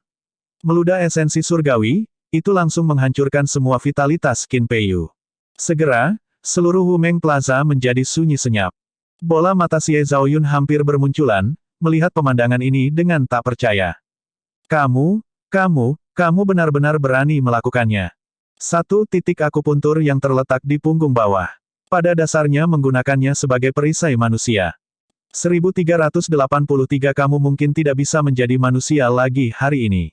Meludah esensi surgawi, itu langsung menghancurkan semua vitalitas Qin Peiyu. Segera, seluruh Wumeng Plaza menjadi sunyi senyap. Bola mata Xie Zhaoyun hampir bermunculan, melihat pemandangan ini dengan tak percaya. Kamu benar-benar berani melakukannya. Satu titik akupuntur yang terletak di punggung bawah. Pada dasarnya menggunakannya sebagai perisai manusia. 1383 kamu mungkin tidak bisa menjadi manusia lagi hari ini.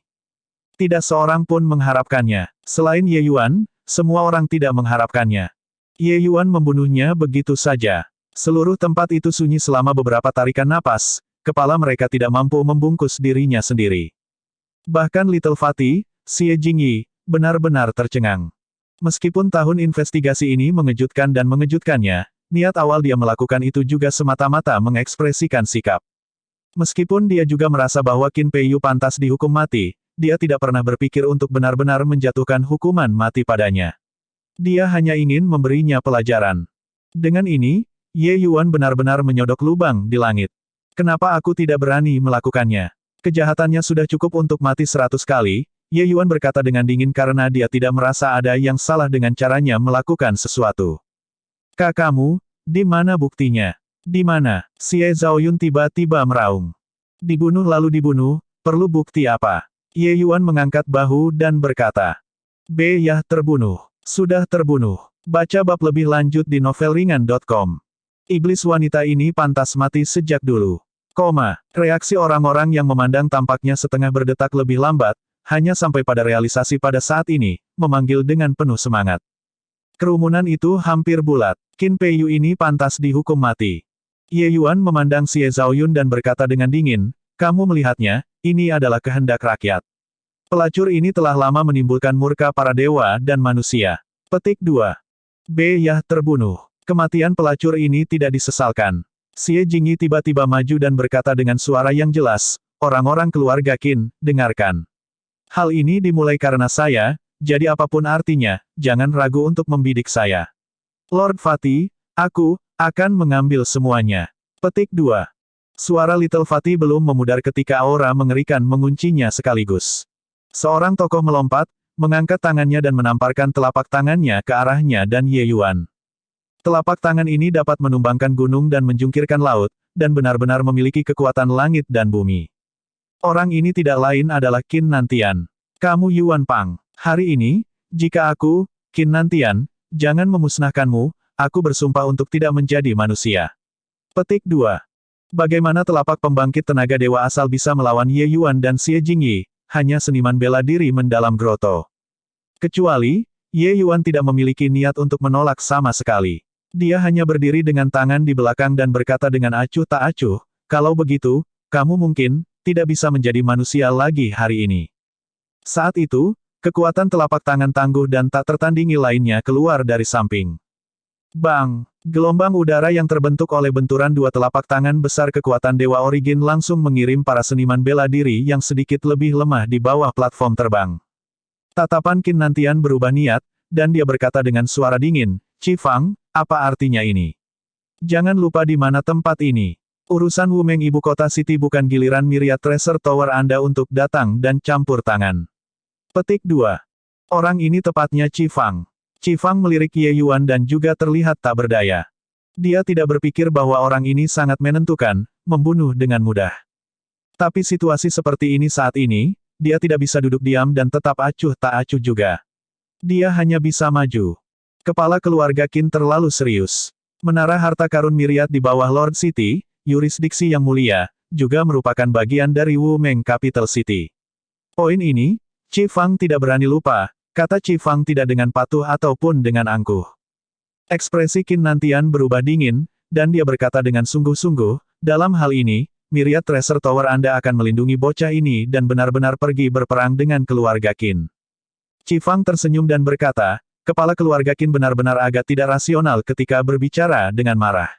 Tidak seorang pun mengharapkannya. Selain Ye Yuan, semua orang tidak mengharapkannya. Ye Yuan membunuhnya begitu saja. Seluruh tempat itu sunyi selama beberapa tarikan napas, kepala mereka tidak mampu membungkus dirinya sendiri. Bahkan Little Fatty, Xie Jingyi, benar-benar tercengang. Meskipun tahun investigasi ini mengejutkan dan mengejutkannya, niat awal dia melakukan itu juga semata-mata mengekspresikan sikap. Meskipun dia juga merasa bahwa Qin Peiyu pantas dihukum mati, dia tidak pernah berpikir untuk benar-benar menjatuhkan hukuman mati padanya. Dia hanya ingin memberinya pelajaran. Dengan ini, Ye Yuan benar-benar menyodok lubang di langit. Kenapa aku tidak berani melakukannya? Kejahatannya sudah cukup untuk mati 100 kali, Ye Yuan berkata dengan dingin karena dia tidak merasa ada yang salah dengan caranya melakukan sesuatu. Kamu, di mana buktinya? Di mana? Xie Zhaoyun tiba-tiba meraung. Dibunuh lalu dibunuh, perlu bukti apa? Ye Yuan mengangkat bahu dan berkata. Terbunuh. Sudah terbunuh. Baca bab lebih lanjut di novelringan.com. Iblis wanita ini pantas mati sejak dulu. Reaksi orang-orang yang memandang tampaknya setengah berdetak lebih lambat, hanya sampai pada realisasi pada saat ini, memanggil dengan penuh semangat. Kerumunan itu hampir bulat. Qin Peiyu ini pantas dihukum mati. Ye Yuan memandang Xie Zhaoyun dan berkata dengan dingin, Kamu melihatnya, ini adalah kehendak rakyat. Pelacur ini telah lama menimbulkan murka para dewa dan manusia. Petik 2. B. Yah terbunuh. Kematian pelacur ini tidak disesalkan. Xie Jingyi tiba-tiba maju dan berkata dengan suara yang jelas, orang-orang keluarga Qin, dengarkan. Hal ini dimulai karena saya, jadi apapun artinya, jangan ragu untuk membidik saya. Lord Fatih, aku akan mengambil semuanya. Petik 2. Suara Little Fatih belum memudar ketika aura mengerikan menguncinya sekaligus. Seorang tokoh melompat, mengangkat tangannya dan menamparkan telapak tangannya ke arahnya dan Ye Yuan. Telapak tangan ini dapat menumbangkan gunung dan menjungkirkan laut, dan benar-benar memiliki kekuatan langit dan bumi. Orang ini tidak lain adalah Qin Nantian. Kamu Yuan Pang. Hari ini, jika aku, Qin Nantian, jangan memusnahkanmu, aku bersumpah untuk tidak menjadi manusia. Petik 2. Bagaimana telapak pembangkit tenaga dewa asal bisa melawan Ye Yuan dan Xie Jingyi, hanya seniman bela diri mendalam groto. Kecuali, Ye Yuan tidak memiliki niat untuk menolak sama sekali. Dia hanya berdiri dengan tangan di belakang dan berkata dengan acuh tak acuh, kalau begitu, kamu mungkin tidak bisa menjadi manusia lagi hari ini. Saat itu, kekuatan telapak tangan tangguh dan tak tertandingi lainnya keluar dari samping. Bang! Gelombang udara yang terbentuk oleh benturan dua telapak tangan besar kekuatan Dewa Origin langsung mengirim para seniman bela diri yang sedikit lebih lemah di bawah platform terbang. Tatapan Qin Nantian berubah niat, dan dia berkata dengan suara dingin, Qi Fang, apa artinya ini? Jangan lupa di mana tempat ini. Urusan Wumeng ibu kota City bukan giliran Myriad Treasure Tower Anda untuk datang dan campur tangan. Petik 2. Orang ini tepatnya Qi Fang. Qi Fang melirik Ye Yuan dan juga terlihat tak berdaya. Dia tidak berpikir bahwa orang ini sangat menentukan, membunuh dengan mudah. Tapi situasi seperti ini saat ini, dia tidak bisa duduk diam dan tetap acuh tak acuh juga. Dia hanya bisa maju. Kepala keluarga Qin terlalu serius. Menara harta karun Myriad di bawah Lord City, yurisdiksi yang mulia, juga merupakan bagian dari Wumeng Capital City. Poin ini, Qi Fang tidak berani lupa, kata Qi Fang tidak dengan patuh ataupun dengan angkuh. Ekspresi Qin Nantian berubah dingin, dan dia berkata dengan sungguh-sungguh, dalam hal ini, Myriad Treasure Tower Anda akan melindungi bocah ini dan benar-benar pergi berperang dengan keluarga Qin. Qi Fang tersenyum dan berkata, kepala keluarga Qin benar-benar agak tidak rasional ketika berbicara dengan marah.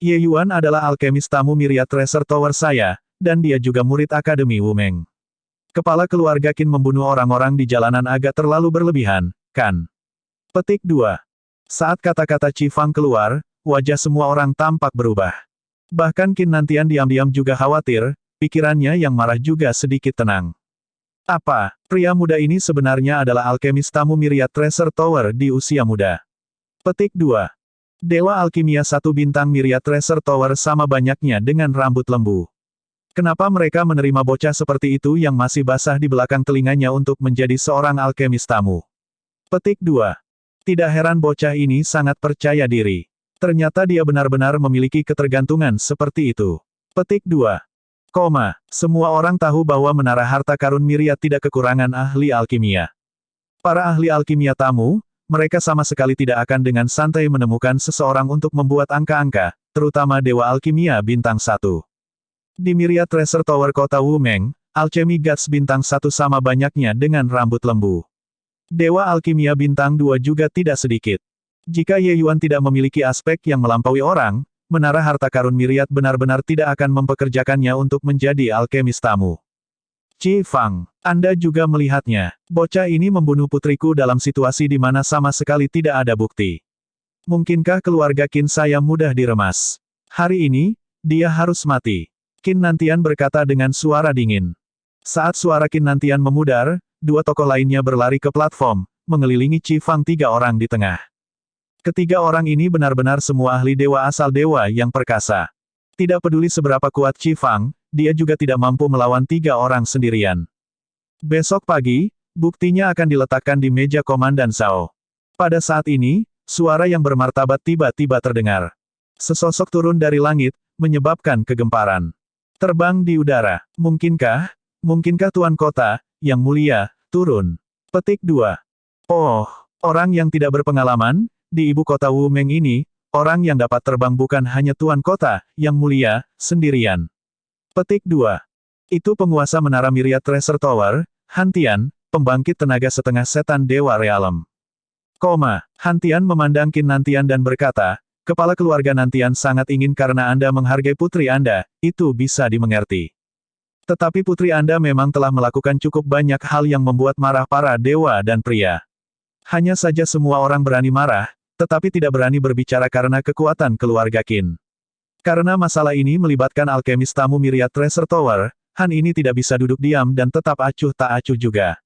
Ye Yuan adalah alkemis tamu Myriad Treasure Tower saya, dan dia juga murid Akademi Wumeng. Kepala keluarga Qin membunuh orang-orang di jalanan agak terlalu berlebihan, kan? Petik 2. Saat kata-kata Qi Fang keluar, wajah semua orang tampak berubah. Bahkan Qin Nantian diam-diam juga khawatir, pikirannya yang marah juga sedikit tenang. Apa, pria muda ini sebenarnya adalah alkemis tamu Myriad Treasure Tower di usia muda? Petik 2. Dewa Alkimia satu bintang Myriad Treasure Tower sama banyaknya dengan rambut lembu. Kenapa mereka menerima bocah seperti itu yang masih basah di belakang telinganya untuk menjadi seorang alkemis tamu? Petik 2. Tidak heran bocah ini sangat percaya diri. Ternyata dia benar-benar memiliki ketergantungan seperti itu. Petik 2. Semua orang tahu bahwa menara harta karun Myriad tidak kekurangan ahli alkimia. Para ahli alkimia tamu, mereka sama sekali tidak akan dengan santai menemukan seseorang untuk membuat angka-angka, terutama Dewa Alkimia Bintang 1. Di Myriad Treasure Tower kota Wumeng, Alchemy Gods Bintang 1 sama banyaknya dengan rambut lembu. Dewa Alkimia Bintang 2 juga tidak sedikit. Jika Ye Yuan tidak memiliki aspek yang melampaui orang, menara harta karun Myriad benar-benar tidak akan mempekerjakannya untuk menjadi alkemis tamu. Qi Fang, Anda juga melihatnya. Bocah ini membunuh putriku dalam situasi di mana sama sekali tidak ada bukti. Mungkinkah keluarga Qin saya mudah diremas? Hari ini, dia harus mati. Qin Nantian berkata dengan suara dingin. Saat suara Qin Nantian memudar, dua tokoh lainnya berlari ke platform, mengelilingi Qi Fang tiga orang di tengah. Ketiga orang ini benar-benar semua ahli dewa asal dewa yang perkasa. Tidak peduli seberapa kuat Qi Fang, dia juga tidak mampu melawan tiga orang sendirian. Besok pagi, buktinya akan diletakkan di meja Komandan Zhao. Pada saat ini, suara yang bermartabat tiba-tiba terdengar. Sesosok turun dari langit, menyebabkan kegemparan. Terbang di udara. Mungkinkah Tuan Kota, yang mulia, turun? Petik 2. Oh, orang yang tidak berpengalaman, di ibu kota Wumeng ini, orang yang dapat terbang bukan hanya Tuan Kota, yang mulia, sendirian. Petik 2. Itu penguasa menara Myriad Treasure Tower, Han Tian, pembangkit tenaga setengah setan Dewa Realem. Han Tian memandang Qin Nantian dan berkata, kepala keluarga Nantian sangat ingin karena Anda menghargai putri Anda, itu bisa dimengerti. Tetapi putri Anda memang telah melakukan cukup banyak hal yang membuat marah para dewa dan pria. Hanya saja semua orang berani marah, tetapi tidak berani berbicara karena kekuatan keluarga Qin. Karena masalah ini melibatkan alkemis tamu Myriad Treasure Tower, Han ini tidak bisa duduk diam dan tetap acuh tak acuh juga.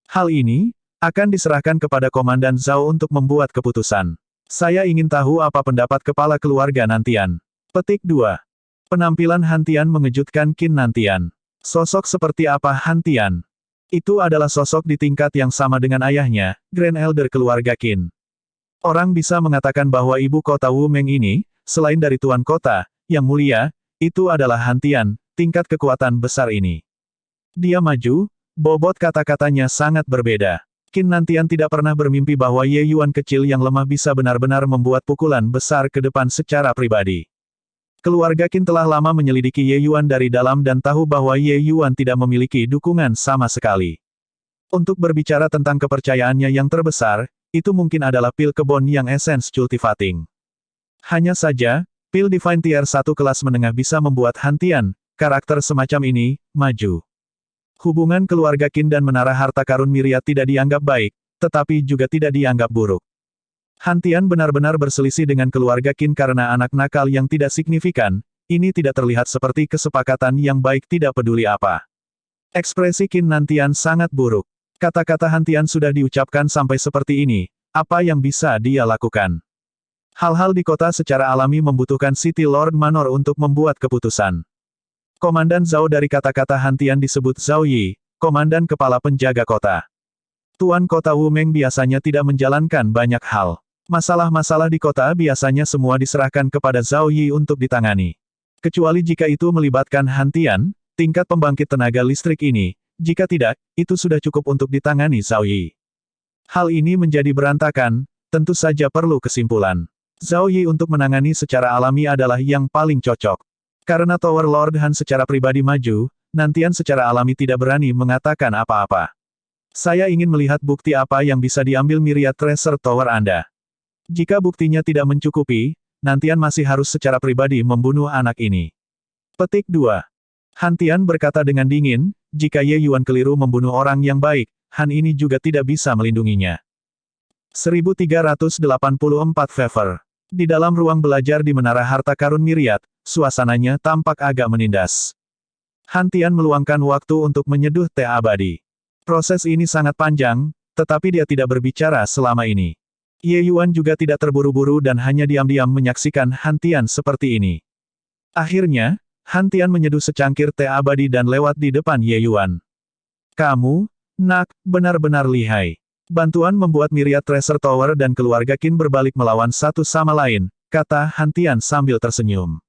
Hal ini akan diserahkan kepada Komandan Zhao untuk membuat keputusan. Saya ingin tahu apa pendapat kepala keluarga Nantian. Petik 2. Penampilan Han Tian mengejutkan Qin Nantian. Sosok seperti apa Han Tian? Itu adalah sosok di tingkat yang sama dengan ayahnya, Grand Elder keluarga Qin. Orang bisa mengatakan bahwa ibu kota Wu Meng ini, selain dari tuan kota, yang mulia, itu adalah Han Tian, tingkat kekuatan besar ini. Dia maju, bobot kata-katanya sangat berbeda. Qin Nantian tidak pernah bermimpi bahwa Ye Yuan kecil yang lemah bisa benar-benar membuat pukulan besar ke depan secara pribadi. Keluarga Qin telah lama menyelidiki Ye Yuan dari dalam dan tahu bahwa Ye Yuan tidak memiliki dukungan sama sekali. Untuk berbicara tentang kepercayaannya yang terbesar, itu mungkin adalah pil kebon yang Essence Cultivating. Hanya saja, pil Divine Tier 1 kelas menengah bisa membuat Han Tian, karakter semacam ini, maju. Hubungan keluarga Qin dan menara harta karun Myriad tidak dianggap baik, tetapi juga tidak dianggap buruk. Han Tian benar-benar berselisih dengan keluarga Qin karena anak nakal yang tidak signifikan, ini tidak terlihat seperti kesepakatan yang baik tidak peduli apa. Ekspresi Qin Nantian sangat buruk. Kata-kata Han Tian sudah diucapkan sampai seperti ini, apa yang bisa dia lakukan? Hal-hal di kota secara alami membutuhkan City Lord Manor untuk membuat keputusan. Komandan Zhao dari kata-kata Han Tian disebut Zhao Yi, komandan kepala penjaga kota. Tuan kota Wu Meng biasanya tidak menjalankan banyak hal. Masalah-masalah di kota biasanya semua diserahkan kepada Zhao Yi untuk ditangani. Kecuali jika itu melibatkan Han Tian, tingkat pembangkit tenaga listrik ini, jika tidak, itu sudah cukup untuk ditangani Zhao Yi. Hal ini menjadi berantakan, tentu saja perlu kesimpulan. Zhao Yi untuk menangani secara alami adalah yang paling cocok. Karena Tower Lord Han secara pribadi maju, Nantian secara alami tidak berani mengatakan apa-apa. Saya ingin melihat bukti apa yang bisa diambil Myriad Treasure Tower Anda. Jika buktinya tidak mencukupi, Nantian masih harus secara pribadi membunuh anak ini. Petik 2. Han Tian berkata dengan dingin, jika Ye Yuan keliru membunuh orang yang baik, Han ini juga tidak bisa melindunginya. 1384 Fever. Di dalam ruang belajar di Menara Harta Karun Myriad, suasananya tampak agak menindas. Han Tian meluangkan waktu untuk menyeduh teh abadi. Proses ini sangat panjang, tetapi dia tidak berbicara selama ini. Ye Yuan juga tidak terburu-buru dan hanya diam-diam menyaksikan Han Tian seperti ini. Akhirnya, Han Tian menyeduh secangkir teh abadi dan lewat di depan Ye Yuan. Kamu, nak, benar-benar lihai. Bantuan membuat Myriad Treasure Tower dan keluarga Qin berbalik melawan satu sama lain, kata Han Tian sambil tersenyum.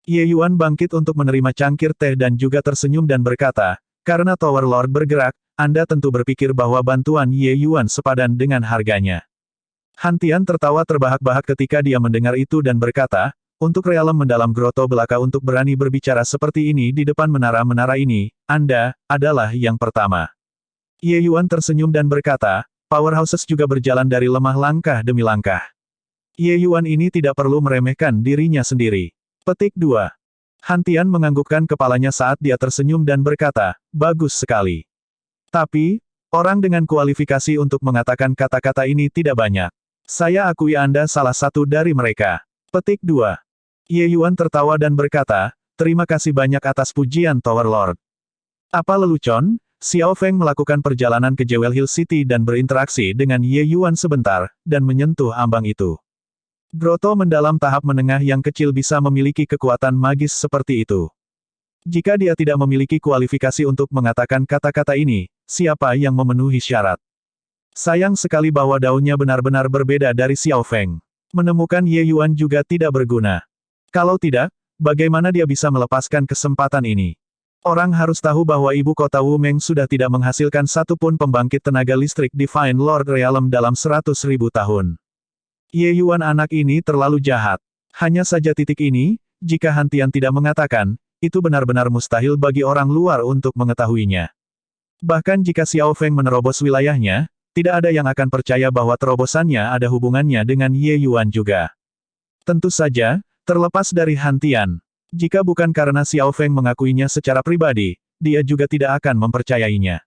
Ye Yuan bangkit untuk menerima cangkir teh dan juga tersenyum dan berkata, karena Tower Lord bergerak, Anda tentu berpikir bahwa bantuan Ye Yuan sepadan dengan harganya. Han Tian tertawa terbahak-bahak ketika dia mendengar itu dan berkata, untuk realem mendalam groto belaka untuk berani berbicara seperti ini di depan menara-menara ini, Anda adalah yang pertama. Ye Yuan tersenyum dan berkata, Powerhouses juga berjalan dari lemah langkah demi langkah. Ye Yuan ini tidak perlu meremehkan dirinya sendiri. Petik 2. Han Tian menganggukkan kepalanya saat dia tersenyum dan berkata, bagus sekali. Tapi, orang dengan kualifikasi untuk mengatakan kata-kata ini tidak banyak. Saya akui Anda salah satu dari mereka. Petik 2. Ye Yuan tertawa dan berkata, terima kasih banyak atas pujian Tower Lord. Apa lelucon? Xiao Feng melakukan perjalanan ke Jewel Hill City dan berinteraksi dengan Ye Yuan sebentar, dan menyentuh ambang itu. Groto mendalam tahap menengah yang kecil bisa memiliki kekuatan magis seperti itu. Jika dia tidak memiliki kualifikasi untuk mengatakan kata-kata ini, siapa yang memenuhi syarat? Sayang sekali bahwa daunnya benar-benar berbeda dari Xiao Feng. Menemukan Ye Yuan juga tidak berguna. Kalau tidak, bagaimana dia bisa melepaskan kesempatan ini? Orang harus tahu bahwa ibu kota Wu Meng sudah tidak menghasilkan satupun pembangkit tenaga listrik Divine Lord Realm dalam 100.000 tahun. Ye Yuan anak ini terlalu jahat. Hanya saja titik ini, jika Han Tian tidak mengatakan, itu benar-benar mustahil bagi orang luar untuk mengetahuinya. Bahkan jika Xiao Feng menerobos wilayahnya, tidak ada yang akan percaya bahwa terobosannya ada hubungannya dengan Ye Yuan juga. Tentu saja, terlepas dari Han Tian. Jika bukan karena Xiao Feng mengakuinya secara pribadi, dia juga tidak akan mempercayainya.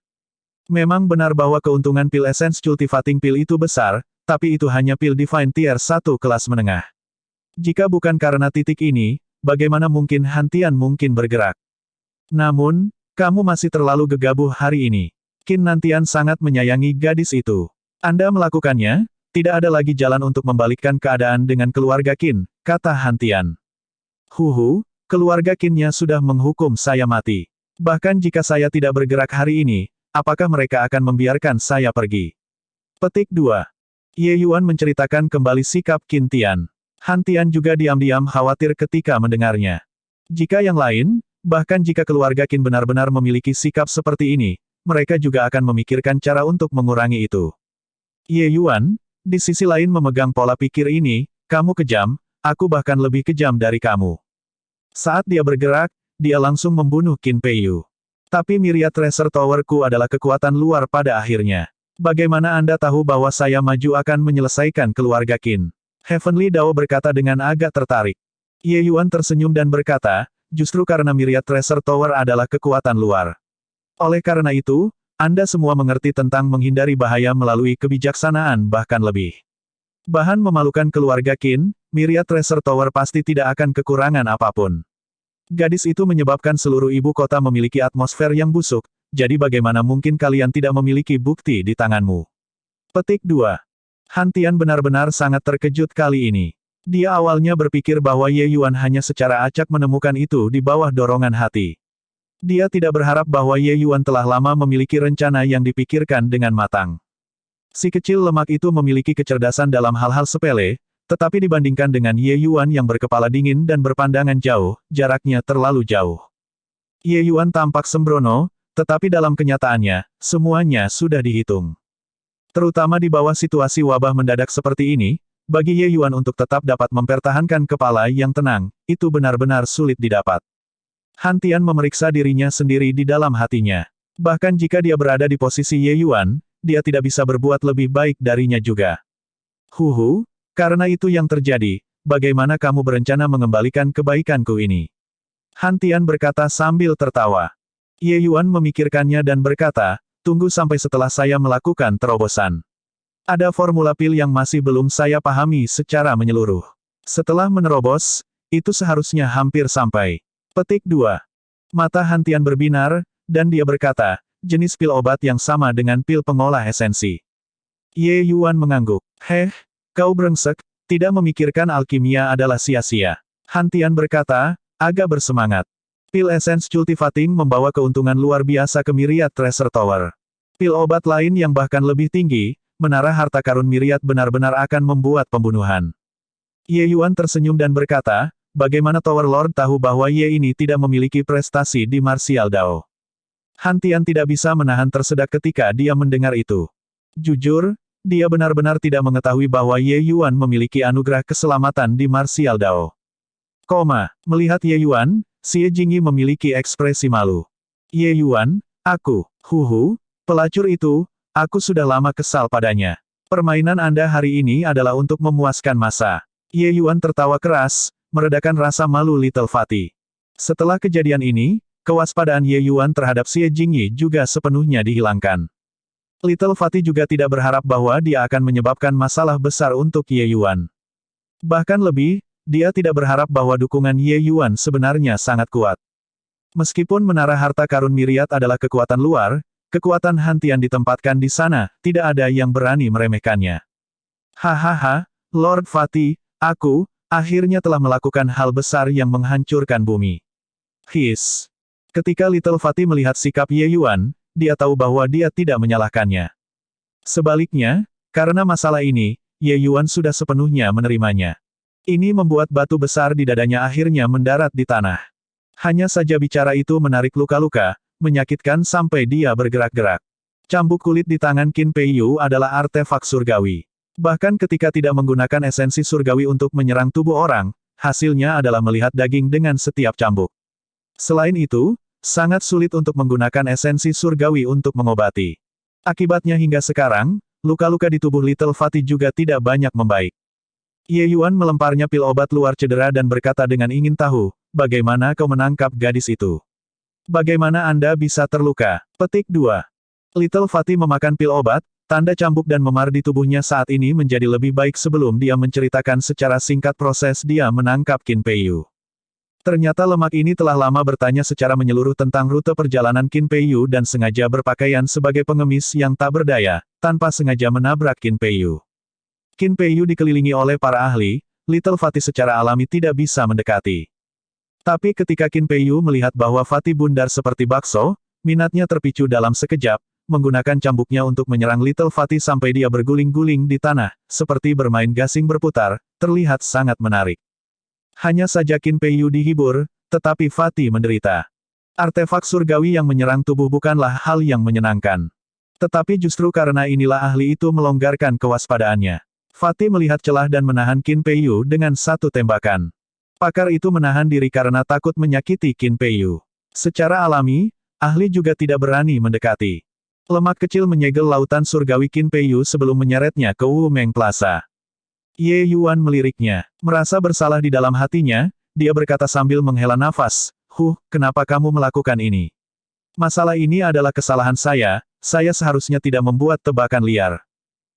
Memang benar bahwa keuntungan pil Essence Cultivating Pill itu besar, tapi itu hanya pil Divine Tier 1 kelas menengah. Jika bukan karena titik ini, bagaimana mungkin Han Tian mungkin bergerak? Namun, kamu masih terlalu gegabah hari ini. Qin Nantian sangat menyayangi gadis itu. Anda melakukannya, tidak ada lagi jalan untuk membalikkan keadaan dengan keluarga Qin, kata Han Tian. Keluarga Qinnya sudah menghukum saya mati. Bahkan jika saya tidak bergerak hari ini, apakah mereka akan membiarkan saya pergi? Petik 2. Ye Yuan menceritakan kembali sikap Qin Tian. Han Tian juga diam-diam khawatir ketika mendengarnya. Jika yang lain, bahkan jika keluarga Qin benar-benar memiliki sikap seperti ini, mereka juga akan memikirkan cara untuk mengurangi itu. Ye Yuan, di sisi lain memegang pola pikir ini, kamu kejam, aku bahkan lebih kejam dari kamu. Saat dia bergerak, dia langsung membunuh Qin Peiyu. Tapi Myriad Tracer Tower-ku adalah kekuatan luar pada akhirnya. Bagaimana Anda tahu bahwa saya maju akan menyelesaikan keluarga Qin? Heavenly Dao berkata dengan agak tertarik. Ye Yuan tersenyum dan berkata, justru karena Myriad Tracer Tower adalah kekuatan luar. Oleh karena itu, Anda semua mengerti tentang menghindari bahaya melalui kebijaksanaan bahkan lebih. Bahan memalukan keluarga Qin, Myriad Tracer Tower pasti tidak akan kekurangan apapun. Gadis itu menyebabkan seluruh ibu kota memiliki atmosfer yang busuk, jadi bagaimana mungkin kalian tidak memiliki bukti di tanganmu? Petik 2. Han Tian benar-benar sangat terkejut kali ini. Dia awalnya berpikir bahwa Ye Yuan hanya secara acak menemukan itu di bawah dorongan hati. Dia tidak berharap bahwa Ye Yuan telah lama memiliki rencana yang dipikirkan dengan matang. Si kecil lemak itu memiliki kecerdasan dalam hal-hal sepele, tetapi dibandingkan dengan Ye Yuan yang berkepala dingin dan berpandangan jauh, jaraknya terlalu jauh. Ye Yuan tampak sembrono, tetapi dalam kenyataannya, semuanya sudah dihitung. Terutama di bawah situasi wabah mendadak seperti ini, bagi Ye Yuan untuk tetap dapat mempertahankan kepala yang tenang, itu benar-benar sulit didapat. Han Tian memeriksa dirinya sendiri di dalam hatinya. Bahkan jika dia berada di posisi Ye Yuan, dia tidak bisa berbuat lebih baik darinya juga. Karena itu yang terjadi, bagaimana kamu berencana mengembalikan kebaikanku ini? Han Tian berkata sambil tertawa. Ye Yuan memikirkannya dan berkata, tunggu sampai setelah saya melakukan terobosan. Ada formula pil yang masih belum saya pahami secara menyeluruh. Setelah menerobos, itu seharusnya hampir sampai. Petik 2. Mata Han Tian berbinar, dan dia berkata, jenis pil obat yang sama dengan pil pengolah esensi. Ye Yuan mengangguk. Kau brengsek, tidak memikirkan alkimia adalah sia-sia. Han Tian berkata, agak bersemangat. Pil Essence Cultivating membawa keuntungan luar biasa ke Myriad Tracer Tower. Pil obat lain yang bahkan lebih tinggi, menara harta karun Myriad benar-benar akan membuat pembunuhan. Ye Yuan tersenyum dan berkata, bagaimana Tower Lord tahu bahwa Ye ini tidak memiliki prestasi di Martial Dao? Han Tian tidak bisa menahan tersedak ketika dia mendengar itu. Jujur, dia benar-benar tidak mengetahui bahwa Ye Yuan memiliki anugerah keselamatan di Martial Dao. Melihat Ye Yuan, Xie Jingyi memiliki ekspresi malu. Ye Yuan, aku, pelacur itu, aku sudah lama kesal padanya. Permainan Anda hari ini adalah untuk memuaskan massa. Ye Yuan tertawa keras, meredakan rasa malu Little Fatty. Setelah kejadian ini, kewaspadaan Ye Yuan terhadap Xie Jingyi juga sepenuhnya dihilangkan. Little Fatty juga tidak berharap bahwa dia akan menyebabkan masalah besar untuk Ye Yuan. Bahkan lebih, dia tidak berharap bahwa dukungan Ye Yuan sebenarnya sangat kuat. Meskipun menara harta karun Myriad adalah kekuatan luar, kekuatan Han Tian ditempatkan di sana, tidak ada yang berani meremehkannya. Lord Fatty, aku, akhirnya telah melakukan hal besar yang menghancurkan bumi. Ketika Little Fatty melihat sikap Ye Yuan, dia tahu bahwa dia tidak menyalahkannya. Sebaliknya, karena masalah ini, Ye Yuan sudah sepenuhnya menerimanya. Ini membuat batu besar di dadanya akhirnya mendarat di tanah. Hanya saja bicara itu menarik luka-luka, menyakitkan sampai dia bergerak-gerak. Cambuk kulit di tangan Qin Peiyu adalah artefak surgawi. Bahkan ketika tidak menggunakan esensi surgawi untuk menyerang tubuh orang, hasilnya adalah melihat daging dengan setiap cambuk. Selain itu, sangat sulit untuk menggunakan esensi surgawi untuk mengobati. Akibatnya hingga sekarang, luka-luka di tubuh Little Fatih juga tidak banyak membaik. Ye Yuan melemparnya pil obat luar cedera dan berkata dengan ingin tahu, bagaimana kau menangkap gadis itu? Bagaimana Anda bisa terluka? Petik 2. Little Fatih memakan pil obat, tanda cambuk dan memar di tubuhnya saat ini menjadi lebih baik sebelum dia menceritakan secara singkat proses dia menangkap Qin Peiyu. Ternyata lemak ini telah lama bertanya secara menyeluruh tentang rute perjalanan Qin Peiyu dan sengaja berpakaian sebagai pengemis yang tak berdaya, tanpa sengaja menabrak Qin Peiyu. Qin Peiyu dikelilingi oleh para ahli, Little Fatih secara alami tidak bisa mendekati. Tapi ketika Qin Peiyu melihat bahwa Fatih bundar seperti bakso, minatnya terpicu dalam sekejap, menggunakan cambuknya untuk menyerang Little Fatih sampai dia berguling-guling di tanah, seperti bermain gasing berputar, terlihat sangat menarik. Hanya saja Qin Peiyu dihibur, tetapi Fatih menderita. Artefak surgawi yang menyerang tubuh bukanlah hal yang menyenangkan. Tetapi justru karena inilah ahli itu melonggarkan kewaspadaannya. Fatih melihat celah dan menahan Qin Peiyu dengan satu tembakan. Pakar itu menahan diri karena takut menyakiti Qin Peiyu. Secara alami, ahli juga tidak berani mendekati. Lemak kecil menyegel lautan surgawi Qin Peiyu sebelum menyeretnya ke Wu Meng Plaza. Ye Yuan meliriknya. Merasa bersalah di dalam hatinya, dia berkata sambil menghela nafas, kenapa kamu melakukan ini? Masalah ini adalah kesalahan saya seharusnya tidak membuat tebakan liar.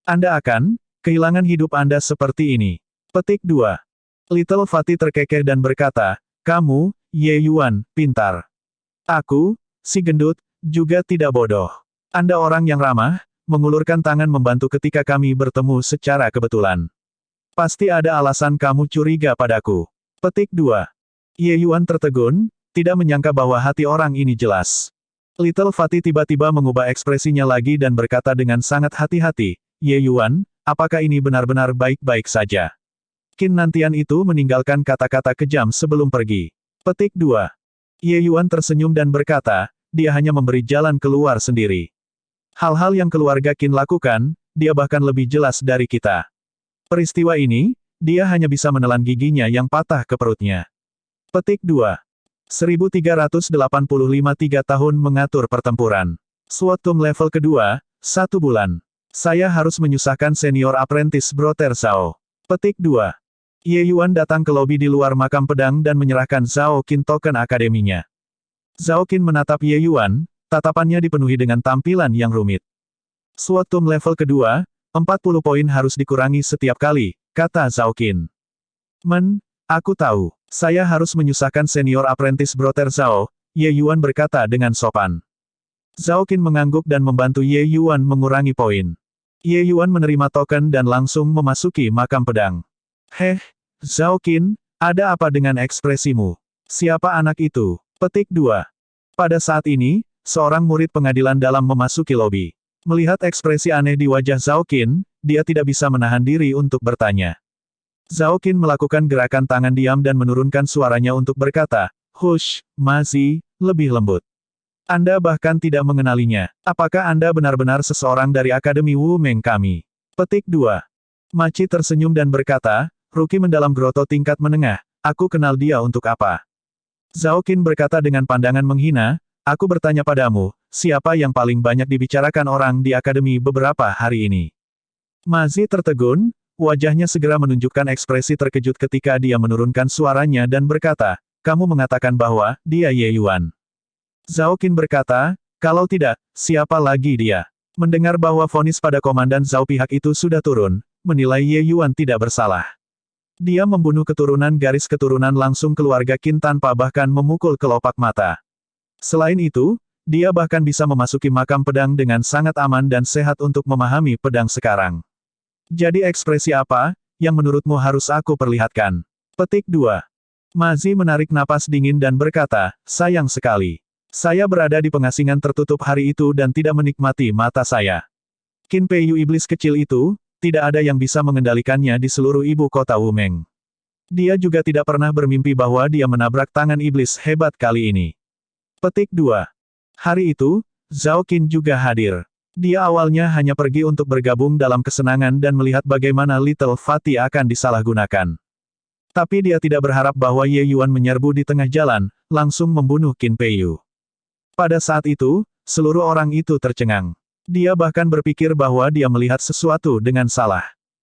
Anda akan kehilangan hidup Anda seperti ini. Petik 2. Little Fatih terkekeh dan berkata, kamu, Ye Yuan, pintar. Aku, si gendut, juga tidak bodoh. Anda orang yang ramah, mengulurkan tangan membantu ketika kami bertemu secara kebetulan. Pasti ada alasan kamu curiga padaku. Petik 2. Ye Yuan tertegun, tidak menyangka bahwa hati orang ini jelas. Little Fatih tiba-tiba mengubah ekspresinya lagi dan berkata dengan sangat hati-hati, Ye Yuan, apakah ini benar-benar baik-baik saja? Qin Nantian itu meninggalkan kata-kata kejam sebelum pergi. Petik 2. Ye Yuan tersenyum dan berkata, dia hanya memberi jalan keluar sendiri. Hal-hal yang keluarga Qin lakukan, dia bahkan lebih jelas dari kita. Peristiwa ini, dia hanya bisa menelan giginya yang patah ke perutnya. Petik 2. 1385 3 tahun mengatur pertempuran. SWOT Tomb level kedua, 1 bulan. Saya harus menyusahkan senior apprentice Brother Zhao. Petik 2. Ye Yuan datang ke lobi di luar makam pedang dan menyerahkan Zhao Qin token akademinya. Zhao Qin menatap Ye Yuan, tatapannya dipenuhi dengan tampilan yang rumit. SWOT Tomb level kedua, 40 poin harus dikurangi setiap kali, kata Zhao Qin. Aku tahu. Saya harus menyusahkan senior apprentice Brother Zhao, Ye Yuan berkata dengan sopan. Zhao Qin mengangguk dan membantu Ye Yuan mengurangi poin. Ye Yuan menerima token dan langsung memasuki makam pedang. Zhao Qin, ada apa dengan ekspresimu? Siapa anak itu? Petik 2. Pada saat ini, seorang murid pengadilan dalam memasuki lobi. Melihat ekspresi aneh di wajah Zhao Qin, dia tidak bisa menahan diri untuk bertanya. Zhao Qin melakukan gerakan tangan diam dan menurunkan suaranya untuk berkata, Hush, masih, lebih lembut. Anda bahkan tidak mengenalinya. Apakah Anda benar-benar seseorang dari Akademi Wu Meng kami? Petik 2. Maci tersenyum dan berkata, Ruki mendalam groto tingkat menengah, aku kenal dia untuk apa? Zhao Qin berkata dengan pandangan menghina, aku bertanya padamu, siapa yang paling banyak dibicarakan orang di Akademi beberapa hari ini? Mazi tertegun, wajahnya segera menunjukkan ekspresi terkejut ketika dia menurunkan suaranya dan berkata, kamu mengatakan bahwa dia Ye Yuan. Zhao Qin berkata, kalau tidak, siapa lagi dia? Mendengar bahwa vonis pada komandan Zhao pihak itu sudah turun, menilai Ye Yuan tidak bersalah. Dia membunuh keturunan garis keturunan langsung keluarga Qin tanpa bahkan memukul kelopak mata. Selain itu, dia bahkan bisa memasuki makam pedang dengan sangat aman dan sehat untuk memahami pedang sekarang. Jadi ekspresi apa, yang menurutmu harus aku perlihatkan? Petik 2. Mazi menarik napas dingin dan berkata, sayang sekali. Saya berada di pengasingan tertutup hari itu dan tidak menikmati mata saya. Qin Peiyu iblis kecil itu, tidak ada yang bisa mengendalikannya di seluruh ibu kota Wu Meng. Dia juga tidak pernah bermimpi bahwa dia menabrak tangan iblis hebat kali ini. Petik 2. Hari itu, Zhao Qin juga hadir. Dia awalnya hanya pergi untuk bergabung dalam kesenangan dan melihat bagaimana Little Fatih akan disalahgunakan. Tapi dia tidak berharap bahwa Ye Yuan menyerbu di tengah jalan, langsung membunuh Qin Peiyu. Pada saat itu, seluruh orang itu tercengang. Dia bahkan berpikir bahwa dia melihat sesuatu dengan salah.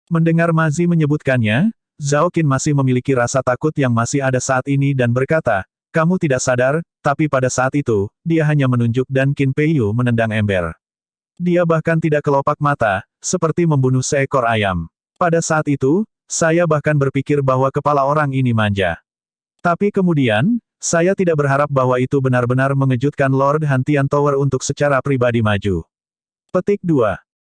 Mendengar Ma Zi menyebutkannya, Zhao Qin masih memiliki rasa takut yang masih ada saat ini dan berkata, "Kamu tidak sadar," tapi pada saat itu, dia hanya menunjuk dan Qin Peiyu menendang ember. Dia bahkan tidak kelopak mata, seperti membunuh seekor ayam. Pada saat itu, saya bahkan berpikir bahwa kepala orang ini manja. Tapi kemudian, saya tidak berharap bahwa itu benar-benar mengejutkan Lord Hantian Tower untuk secara pribadi maju. Petik 2.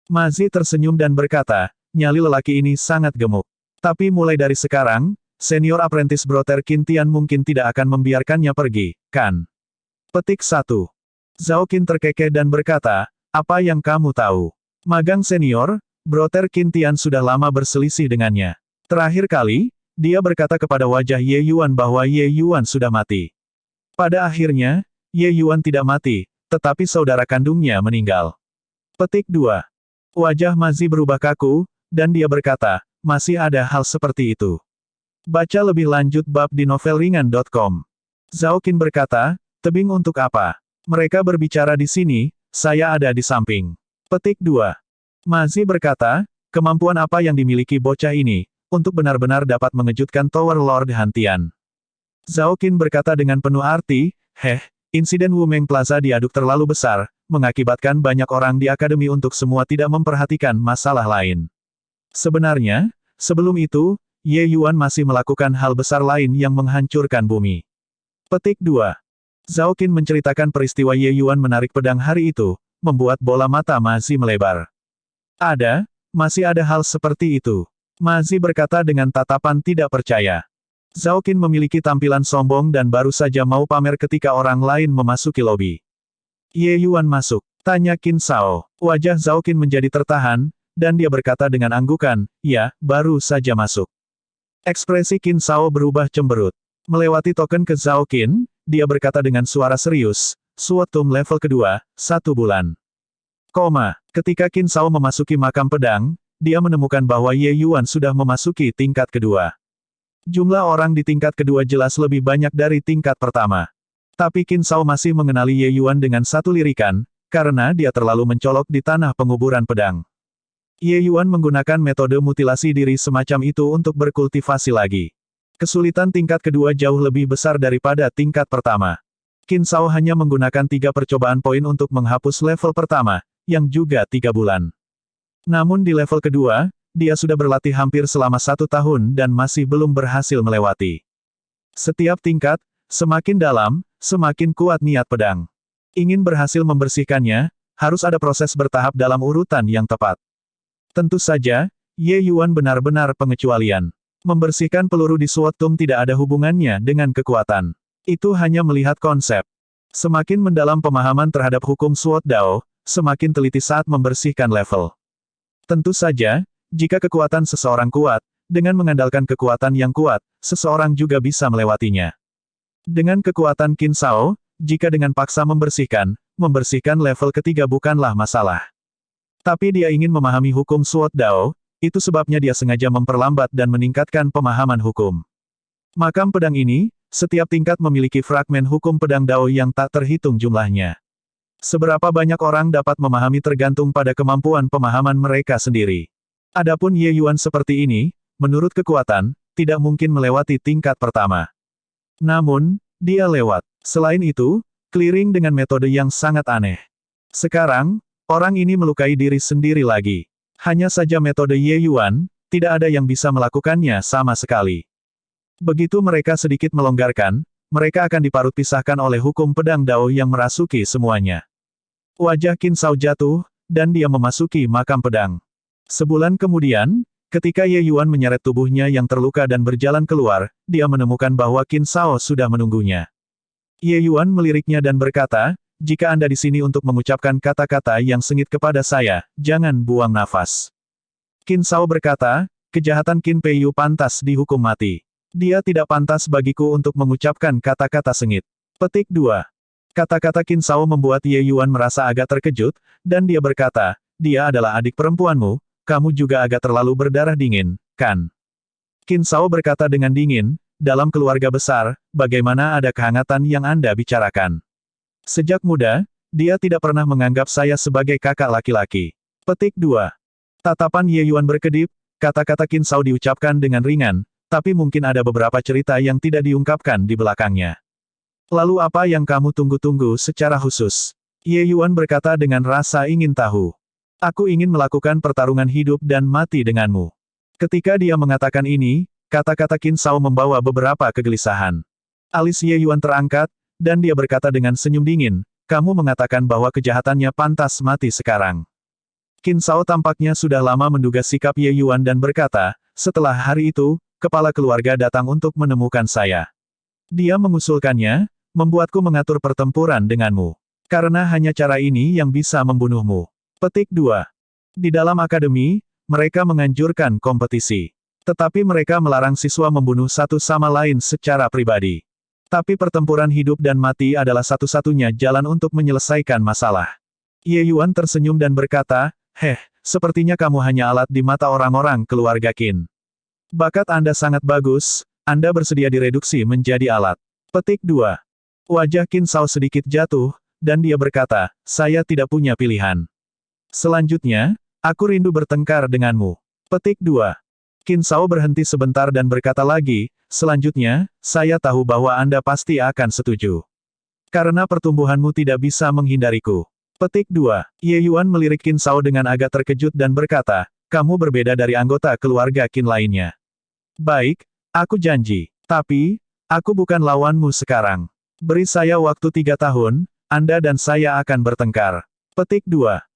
Ma Zi tersenyum dan berkata, nyali lelaki ini sangat gemuk. Tapi mulai dari sekarang, senior apprentice Brother Qin Tian mungkin tidak akan membiarkannya pergi, kan? Petik 1. Zhao Qin terkekeh dan berkata, apa yang kamu tahu? Magang senior, Brother Qin Tian sudah lama berselisih dengannya. Terakhir kali, dia berkata kepada wajah Ye Yuan bahwa Ye Yuan sudah mati. Pada akhirnya, Ye Yuan tidak mati, tetapi saudara kandungnya meninggal. Petik 2. Wajah Ma Zi berubah kaku, dan dia berkata, masih ada hal seperti itu. Baca lebih lanjut bab di novelringan.com. Zhao Qin berkata, tebing untuk apa? Mereka berbicara di sini, saya ada di samping. Petik 2. Ma Zi berkata, kemampuan apa yang dimiliki bocah ini, untuk benar-benar dapat mengejutkan Tower Lord Hantian. Zhao Qin berkata dengan penuh arti, insiden Wumeng Plaza diaduk terlalu besar, mengakibatkan banyak orang di akademi untuk semua tidak memperhatikan masalah lain. Sebenarnya, sebelum itu, Ye Yuan masih melakukan hal besar lain yang menghancurkan bumi. Petik 2. Zhao Qin menceritakan peristiwa Ye Yuan menarik pedang hari itu, membuat bola mata Ma Zi melebar. Masih ada hal seperti itu. Ma Zi berkata dengan tatapan tidak percaya. Zhao Qin memiliki tampilan sombong dan baru saja mau pamer ketika orang lain memasuki lobi. Ye Yuan masuk, tanya Qin Shao. Wajah Zhao Qin menjadi tertahan, dan dia berkata dengan anggukan, ya, baru saja masuk. Ekspresi Qin Shao berubah cemberut. Melewati token ke Zhao Qin, dia berkata dengan suara serius, Suotum level kedua, 1 bulan. Ketika Qin Shao memasuki makam pedang, dia menemukan bahwa Ye Yuan sudah memasuki tingkat kedua. Jumlah orang di tingkat kedua jelas lebih banyak dari tingkat pertama. Tapi Qin Shao masih mengenali Ye Yuan dengan satu lirikan, karena dia terlalu mencolok di tanah penguburan pedang. Ye Yuan menggunakan metode mutilasi diri semacam itu untuk berkultivasi lagi. Kesulitan tingkat kedua jauh lebih besar daripada tingkat pertama. Qin Shao hanya menggunakan 3 percobaan poin untuk menghapus level pertama, yang juga 3 bulan. Namun di level kedua, dia sudah berlatih hampir selama 1 tahun dan masih belum berhasil melewati. Setiap tingkat, semakin dalam, semakin kuat niat pedang. Ingin berhasil membersihkannya, harus ada proses bertahap dalam urutan yang tepat. Tentu saja, Ye Yuan benar-benar pengecualian. Membersihkan peluru di Suotum tidak ada hubungannya dengan kekuatan. Itu hanya melihat konsep. Semakin mendalam pemahaman terhadap hukum Suot Dao, semakin teliti saat membersihkan level. Tentu saja, jika kekuatan seseorang kuat, dengan mengandalkan kekuatan yang kuat, seseorang juga bisa melewatinya. Dengan kekuatan Qin Shao, jika dengan paksa membersihkan level ketiga bukanlah masalah. Tapi dia ingin memahami hukum Suot Dao, itu sebabnya dia sengaja memperlambat dan meningkatkan pemahaman hukum. Makam pedang ini, setiap tingkat memiliki fragmen hukum pedang Dao yang tak terhitung jumlahnya. Seberapa banyak orang dapat memahami tergantung pada kemampuan pemahaman mereka sendiri. Adapun Ye Yuan seperti ini, menurut kekuatan, tidak mungkin melewati tingkat pertama. Namun, dia lewat. Selain itu, clearing dengan metode yang sangat aneh. Sekarang, orang ini melukai diri sendiri lagi. Hanya saja metode Ye Yuan, tidak ada yang bisa melakukannya sama sekali. Begitu mereka sedikit melonggarkan, mereka akan diparut pisahkan oleh hukum pedang Dao yang merasuki semuanya. Wajah Qin Shao jatuh, dan dia memasuki makam pedang. Sebulan kemudian, ketika Ye Yuan menyeret tubuhnya yang terluka dan berjalan keluar, dia menemukan bahwa Qin Shao sudah menunggunya. Ye Yuan meliriknya dan berkata, jika Anda di sini untuk mengucapkan kata-kata yang sengit kepada saya, jangan buang nafas. Qin Shao berkata, kejahatan Qin Peiyu pantas dihukum mati. Dia tidak pantas bagiku untuk mengucapkan kata-kata sengit. Petik 2. Kata-kata Qin Shao membuat Ye Yuan merasa agak terkejut, dan dia berkata, dia adalah adik perempuanmu, kamu juga agak terlalu berdarah dingin, kan? Qin Shao berkata dengan dingin, dalam keluarga besar, bagaimana ada kehangatan yang Anda bicarakan? Sejak muda, dia tidak pernah menganggap saya sebagai kakak laki-laki. Petik 2. Tatapan Ye Yuan berkedip, kata-kata Qin Shao diucapkan dengan ringan, tapi mungkin ada beberapa cerita yang tidak diungkapkan di belakangnya. Lalu apa yang kamu tunggu-tunggu secara khusus? Ye Yuan berkata dengan rasa ingin tahu. Aku ingin melakukan pertarungan hidup dan mati denganmu. Ketika dia mengatakan ini, kata-kata Qin Shao membawa beberapa kegelisahan. Alis Ye Yuan terangkat, dan dia berkata dengan senyum dingin, kamu mengatakan bahwa kejahatannya pantas mati sekarang. Qin Shao tampaknya sudah lama menduga sikap Ye Yuan dan berkata, setelah hari itu, kepala keluarga datang untuk menemukan saya. Dia mengusulkannya, membuatku mengatur pertempuran denganmu. Karena hanya cara ini yang bisa membunuhmu. Petik 2. Di dalam akademi, mereka menganjurkan kompetisi. Tetapi mereka melarang siswa membunuh satu sama lain secara pribadi. Tapi pertempuran hidup dan mati adalah satu-satunya jalan untuk menyelesaikan masalah. Ye Yuan tersenyum dan berkata, sepertinya kamu hanya alat di mata orang-orang keluarga Qin. Bakat Anda sangat bagus, Anda bersedia direduksi menjadi alat. Petik 2. Wajah Qin Shao sedikit jatuh, dan dia berkata, saya tidak punya pilihan. Selanjutnya, aku rindu bertengkar denganmu. Petik 2. Qin Shao berhenti sebentar dan berkata lagi, selanjutnya, saya tahu bahwa Anda pasti akan setuju. Karena pertumbuhanmu tidak bisa menghindariku. Petik 2. Ye Yuan melirik Qin Shao dengan agak terkejut dan berkata, kamu berbeda dari anggota keluarga Qin lainnya. Baik, aku janji. Tapi, aku bukan lawanmu sekarang. Beri saya waktu 3 tahun, Anda dan saya akan bertengkar. Petik 2.